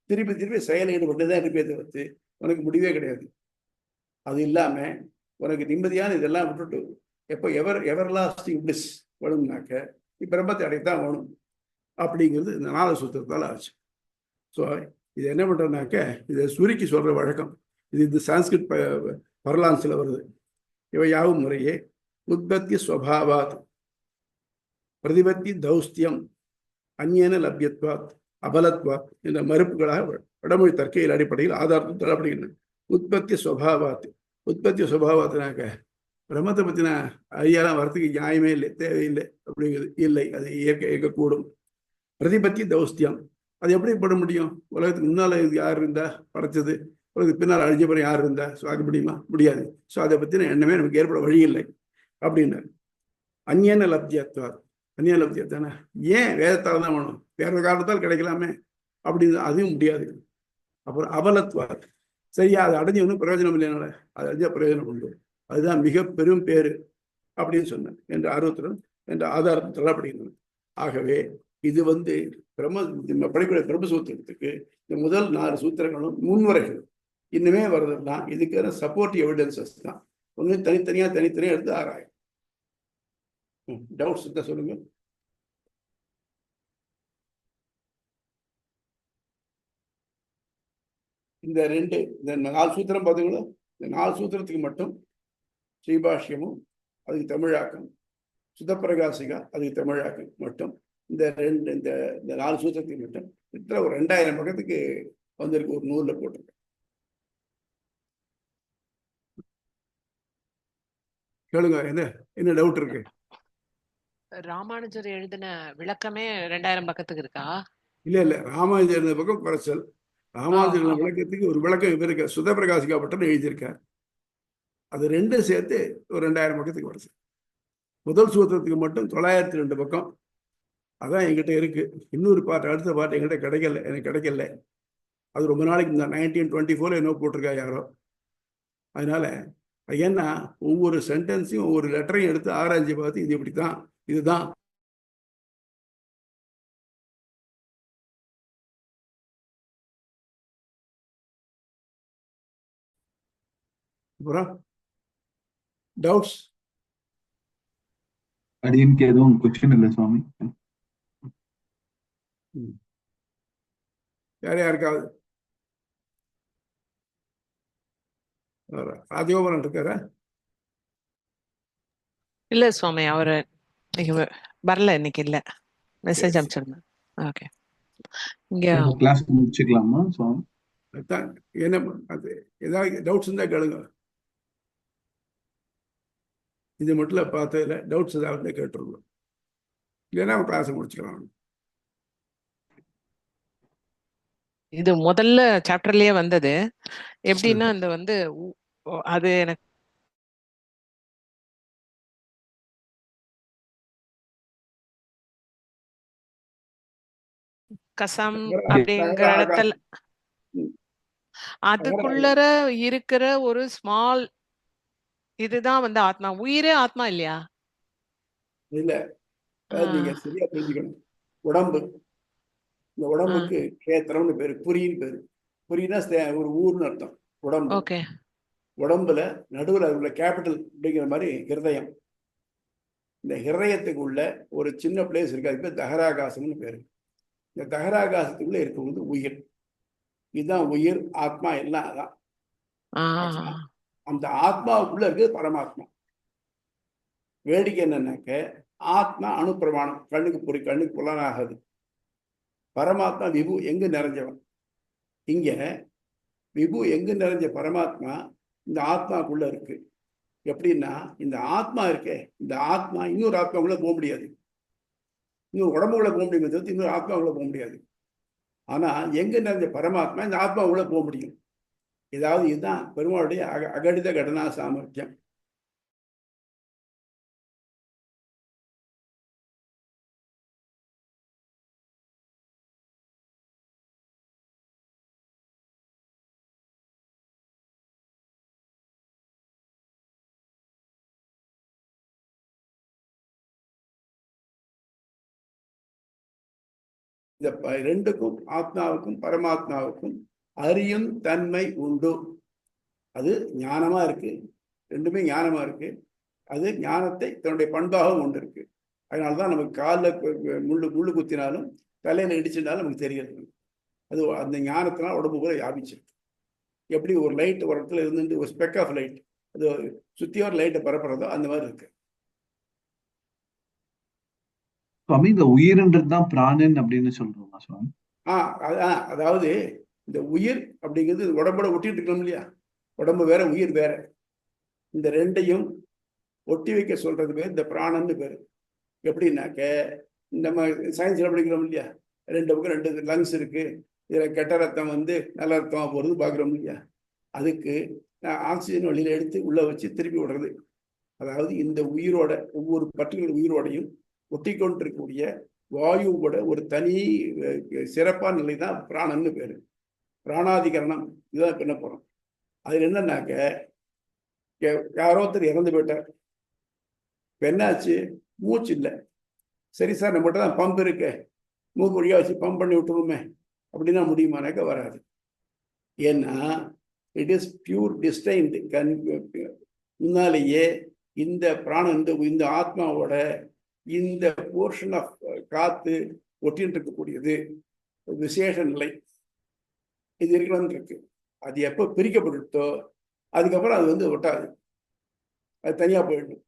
திருப்பி திருப்பி செயல் ஈடுபட்டு தான் இருப்பே தவிர்த்து உனக்கு முடிவே கிடையாது. அது இல்லாம உனக்கு நிம்மதியான இதெல்லாம் விட்டுட்டு எப்போ எவர் லாஸ்டிங் பிளிஸ் வேணும்னாக்க நீ பிரம்மத்தை அடைத்தான் வேணும் அப்படிங்கிறது இந்த 4 சூத்திரத்தால் ஆச்சு. ஸோ இது என்ன பண்றதுனாக்க, இதை சுருக்கி சொல்ற வழக்கம் இது. இந்த சான்ஸ்கிரிட் பரலான்ஸில் வருது. இவையாவும் முறையே உற்பத்தி ஸ்வபாவாத், பிரதிபத்தி தௌஸ்தியம், அந்நியன லப்யத்வாத், அபலத்வாத் என்ற மறுப்புகளாக வடமொழி தற்கையில் அடிப்படையில் ஆதாரத்தில் தரப்படுகின்றன. உற்பத்தி ஸ்வபாவாத், உற்பத்தி ஸ்வபாவாத்தினாக்க பிரம்மத்தை பற்றின ஐயாலாம் வரத்துக்கு நியாயமே இல்லை, தேவையில்லை அப்படிங்கிறது இல்லை, அது இயக்கக்கூடும். பிரதிபத்தி தௌஸ்தியம், அது எப்படி பட முடியும்? உலகத்துக்கு முன்னால் யார் இருந்தா படைச்சது, உலகத்துக்கு பின்னால் அழிஞ்ச பிறகு யார் இருந்தா ஆக முடியுமா? முடியாது. ஸோ அதை பற்றின எண்ணமே நமக்கு ஏற்பட வழி இல்லை அப்படின்னாரு. அந்நியன லப்தியத்வார், அந்நிய லப்தியத்தானே ஏன் வேதத்தால் தான் வேணும், வேற காரணத்தால் கிடைக்கலாமே அப்படின்னு, அதுவும் முடியாது. அப்புறம் அபலத்வார், சரியா அது அடைஞ்சு ஒன்றும் பிரயோஜனம் இல்லைனால அது அடைஞ்சா பிரயோஜனம் உண்டு, அதுதான் மிக பெரும் பேரு அப்படின்னு சொன்னேன் என்ற ஆர்வத்துடன் என்ற ஆதாரத்தில் தள்ளப்படுகின்றன. ஆகவே இது படிக்கூடிய பிரம்மசூத்திரத்துக்கு இந்த முதல் 4 சூத்திரங்களும் முன்வரைகள் இன்னுமே வர்றதுதான் இதுக்கான சப்போர்ட்டிவ் எவிடன்சஸ் தான். ஒன்று தனித்தனியா எடுத்து ஆராயும். டவுட்ஸ் இருந்தா சொல்லுங்க. இந்த 4 சூத்திரம் பார்த்தீங்களா, இந்த 4 சூத்திரத்துக்கு மட்டும் ஸ்ரீபாஷ்யமும் அதுக்கு தமிழாக்கம், சுதப்பிரகாசிகா அதுக்கு தமிழாக்கம் மட்டும், இந்த 4 சூத்திரத்துக்கு மட்டும் கிட்ட ஒரு 2000 பக்கத்துக்கு வந்திருக்கு, ஒரு நூல்ல போட்டிருக்கேன். கேளுங்க, என்ன டவுட் இருக்கு? ராமானுஜர் எழுதின விளக்கமே 2000 பக்கத்துக்கு இருக்கா? இல்ல ராமானுஜர் எழுதின பக்கம் குறைச்சல். ராமானுஜர் விளக்கத்துக்கு ஒரு விளக்கம் இவருக்கு சுதப்பிரகாசிகா பட்டம் எழுதியிருக்கார். அது 2 சேர்த்து ஒரு 2000 பக்கத்துக்கு குறைச்சல். முதல் சூத்திரத்துக்கு மட்டும் 902 பக்கம். அதான் என்கிட்ட இருக்கு. இன்னொரு அடுத்த பாட்டு என்கிட்ட கிடைக்கல, எனக்கு கிடைக்கல. அது ரொம்ப நாளைக்கு இந்த 1924 என்ன போட்டிருக்கா யாரோ. அதனால ஏன்னா ஒவ்வொரு சென்டென்ஸையும் ஒவ்வொரு லெட்டரையும் எடுத்து ஆராய்ச்சி பார்த்து இது இப்படித்தான், இதுதான். அப்புறம் டவுட்ஸ்? அடியனுக்கு எதுவும் கொஸ்டின் இல்லை சுவாமி. யாருக்காவது ராஜகோபாலன் இருக்காரா? இல்ல சுவாமி, அவரு வரல, இன்னைக்கு இல்ல. மெசேஜ் அனுப்பிச்சிருந்தேன். ஓகே, இங்க கிளாஸ் முடிச்சுக்கலாமா சுவாமி? என்ன அது ஏதாவது டவுட்ஸ் இருந்தா கேளுங்க. இது மட்டும் பார்த்ததுல டவுட்ஸ் ஏதாவது கேட்டுருக்கோம், இல்லைன்னா கிளாஸ் முடிச்சுக்கலாம். இது முதல்ல சாப்டர்லயே வந்தது. எப்படின்னா இந்த அது எனக்கு கசம் அப்படிங்கிற இடத்துல அதுக்குள்ளர இருக்கிற ஒரு ஸ்மால் இதுதான் ஆத்மா. உயிரே ஆத்மா இல்லையா? இல்ல, நீங்க சரியா தெரிஞ்சுக்கணும். உடம்பு, இந்த உடம்புக்கு கேத்திரம்னு பேரு, புரின்னு பேரு. புரினா ஒரு ஊர்னு அர்த்தம். உடம்பு. ஓகே. உடம்புல நடுவுல உள்ள கேபிட்டல் அப்படிங்கிற மாதிரி ஹிருதயம். இந்த ஹிருதயத்துக்கு உள்ள ஒரு சின்ன பிளேஸ் இருக்கு, அதுக்கு பேர் தகராகாசம்னு பேரு. இந்த தகராகாசத்துக்குள்ள இருக்கிறது உயிர். இதுதான் உயிர், ஆத்மா எல்லாம். அதான் அந்த ஆத்மாவுக்குள்ள இருக்குது பரமாத்மா. வேடிக்கை என்னன்னாக்க, ஆத்மா அணுப்பிரமாணம், கண்ணுக்கு புலனாகாது. பரமாத்மா விபு எங்கு நிறைஞ்சவன். இங்க விபு எங்கு நிறைஞ்ச பரமாத்மா இந்த ஆத்மாக்குள்ள இருக்கு. எப்படின்னா, இந்த ஆத்மா இருக்கே, இந்த ஆத்மா இன்னொரு ஆத்மாக்குள்ள போக முடியாது. இன்னொரு உடம்புக்குள்ள போக முடியுமே தவிர்த்து இன்னொரு ஆத்மாக்குள்ள போக முடியாது. ஆனா எங்க நிறைஞ்ச பரமாத்மா இந்த ஆத்மாவுக்குள்ள போக முடியும். ஏதாவது இதுதான் பெருமாளுடைய அகடித கடனா சாமர்த்தியம். இந்த ரெண்டுக்கும் ஆத்மாவுக்கும் பரமாத்மாவுக்கும் அறியும் தன்மை உண்டு. அது ஞானமா இருக்கு, ரெண்டுமே ஞானமா இருக்கு. அது ஞானத்தை தன்னுடைய பண்பாகவும் கொண்டு இருக்கு. அதனாலதான் நமக்கு காலில் முள்ளு குத்தினாலும் தலையில இடிச்சிருந்தாலும் நமக்கு தெரியாது. அது அந்த ஞானத்தினால் உடம்பு கூட வியாபிச்சிருக்கு. எப்படி ஒரு லைட் ஒரு இடத்துல இருந்து ஒரு ஸ்பெக் ஆஃப் லைட் அது சுத்தி ஒரு லைட்டை பரப்புறதோ அந்த மாதிரி இருக்கு. சுவாமி இந்த உயிர்ன்றதுதான் பிராணன் அப்படின்னு சொல்றோமா சுவாமி? அதாவது இந்த உயிர் அப்படிங்கிறது உடம்போட ஒட்டிட்டு இருக்கணும் இல்லையா? உடம்பு வேற உயிர் வேற. இந்த ரெண்டையும் ஒட்டி வைக்க சொல்றது பேர் இந்த பிராணன்னு பேரு. எப்படின்னாக்க நம்ம சயின்ஸ்ல படிக்கிறோம் இல்லையா, ரெண்டு பக்கம் ரெண்டு லங்ஸ் இருக்கு, இதுல கெட்ட ரத்தம் நல்ல ரத்தம் போறது பாக்குறோம் இல்லையா? அதுக்கு ஆக்சிஜன் வழியில எடுத்து உள்ள வச்சு திருப்பி விடுறது. அதாவது இந்த உயிரோட ஒவ்வொரு பர்டிகுலர் உயிரோடையும் ஒட்டி கொண்டிருக்கக்கூடிய வாயு கூட ஒரு தனி சிறப்பான நிலை தான் பிராணன்னு பேரு. பிராணாதிகரணம் இதுதான் பண்ண போறோம். அதுல என்னன்னாக்க யாரோ ஒருத்தர் இறந்து போயிட்டார். என்னாச்சு? மூச்சு இல்லை. சரி சார், நம்மகிட்ட தான் பம்ப் இருக்கு, மூக்கு வழியா வச்சு பம்ப் பண்ணி விட்டுருமே அப்படின்னா முடியுமானாக்க வராது. ஏன்னா இட் இஸ் பியூர் டிஸ்டைன்ட். முன்னாலேயே இந்த பிராணம் இந்த ஆத்மாவோட இந்த போர்ஷன் ஆஃப் காத்து ஒட்டின்னு இருக்கக்கூடியது விசேஷ நிலை. இது இருக்கணும்னு இருக்கு. அது எப்போ பிரிக்கப்பட்டுட்டோ அதுக்கப்புறம் அது ஒட்டாது, அது தனியா போயிடும்.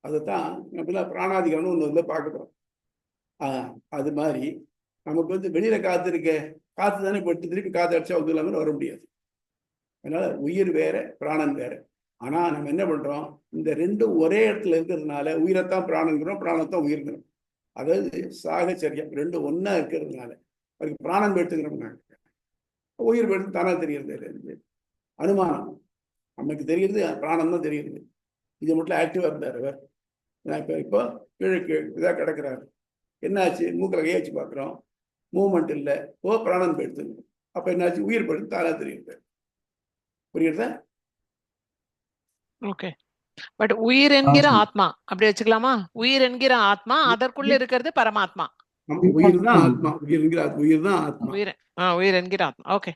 அதுதான் அப்படின்னா பிராணாதிகரணம் ஒன்று பார்க்குறோம். அது மாதிரி நமக்கு வெளியில காத்து இருக்க, காத்து தானே போட்டு திருப்பி காத்து அடிச்சா இல்லாமல் வர முடியாது. அதனால உயிர் வேற பிராணன் வேற. ஆனா நம்ம என்ன பண்றோம், இந்த ரெண்டும் ஒரே இடத்துல இருக்கிறதுனால உயிரைத்தான் பிராணங்கிறோம், பிராணத்தான் உயிர்கிறோம். அதாவது சாகச்சரியம் ரெண்டும் ஒன்னா இருக்கிறதுனால அதுக்கு பிராணம் எடுத்துக்கிறோம்னா உயிர் எடுத்து தானா தெரிகிறது. அனுமானம் நமக்கு தெரியுது, பிராணம் தான் தெரியுது. இது மட்டும் ஆக்டிவா இருந்தார் அவர். இப்போ கீழே இதாக கிடக்கிறாரு. என்னாச்சு? மூக்கில் கையை வச்சு பார்க்குறோம், மூவ்மெண்ட் இல்லை. பிராணம் போயிடுது. அப்போ என்னாச்சு? உயிர் போயிடுது, தானா தெரியுது. புரியுறதா? ஓகே. பட் உயிர் என்கிற ஆத்மா அப்படி வச்சுக்கலாமா? உயிர் என்கிற ஆத்மா, அதற்குள்ள இருக்கிறது பரமாத்மா. உயிர் தான் ஆத்மா. உயிர் தான் ஆத்மா. உயிர் என்கிற ஆத்மா. ஓகே.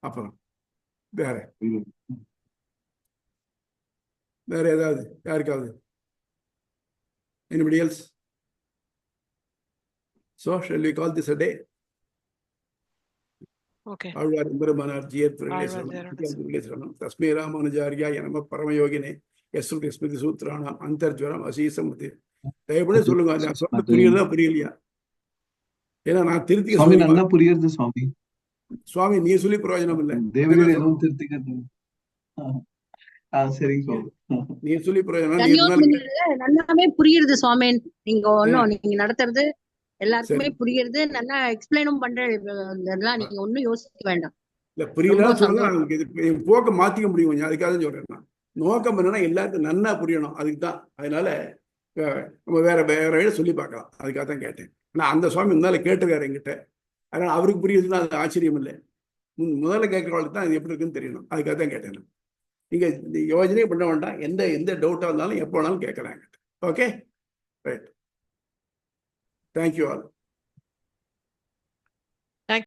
அப்புறம் வேற ஏதாவது யாருக்காவது? Anybody else? So shall we call this a day? Okay. Alvar எம்பெருமானார் ஜீயத்வரேஸ்வரம் தஸ்மே ராமானுஜாரியாய நம பரமயோகினே யஸ்ருதி ஸ்மிருதி சூத்ராணாம் அந்தர்ஜ்வரம் அசீசமுதி. தயவுபடி சொல்லுங்க, நான் சொல்ல புரியுறதா புரியலையா? ஏன்னா நான் திருத்தி நல்லா புரியுது சுவாமி. சுவாமி நீ சொல்லி பிரயோஜனம் இல்லை, தேவரீர் எதுவும் திருத்திக்கிறது. சரிங்க சுவாமி, நீ சொல்லி பிரயோஜனம் நல்லாவே புரியுது சுவாமி. நீங்க நடத்துறது எல்லாருக்குமே புரியுது, நல்லா எக்ஸ்பிளைனும் பண்றேன். நீங்க ஒன்னும் யோசிக்க வேண்டாம். இல்ல புரியல சொல்லுங்க, போக்க மாத்திக்க முடியும் கொஞ்சம். அதுக்காக சொல்றேன். நான் நோக்கம் என்னன்னா எல்லாருக்கும் நன்னா புரியணும், அதுக்கு தான். அதனால நம்ம வேற வேற சொல்லி பார்க்கலாம், அதுக்காக தான் கேட்டேன். நான் அந்த சுவாமி முன்னால கேட்டுக்காரு என்கிட்ட, அதனால அவருக்கு புரியுதுன்னா அது ஆச்சரியம் இல்லை. முதல்ல கேட்கறவங்களுக்கு தான் அது எப்படி இருக்குன்னு தெரியணும், அதுக்காக தான் கேட்டேன். நீங்க யோஜனையே பண்ண வேண்டாம், எந்த டவுட்டா இருந்தாலும் எப்போ வேணாலும் கேட்கலாம். Okay, right. Thank you all.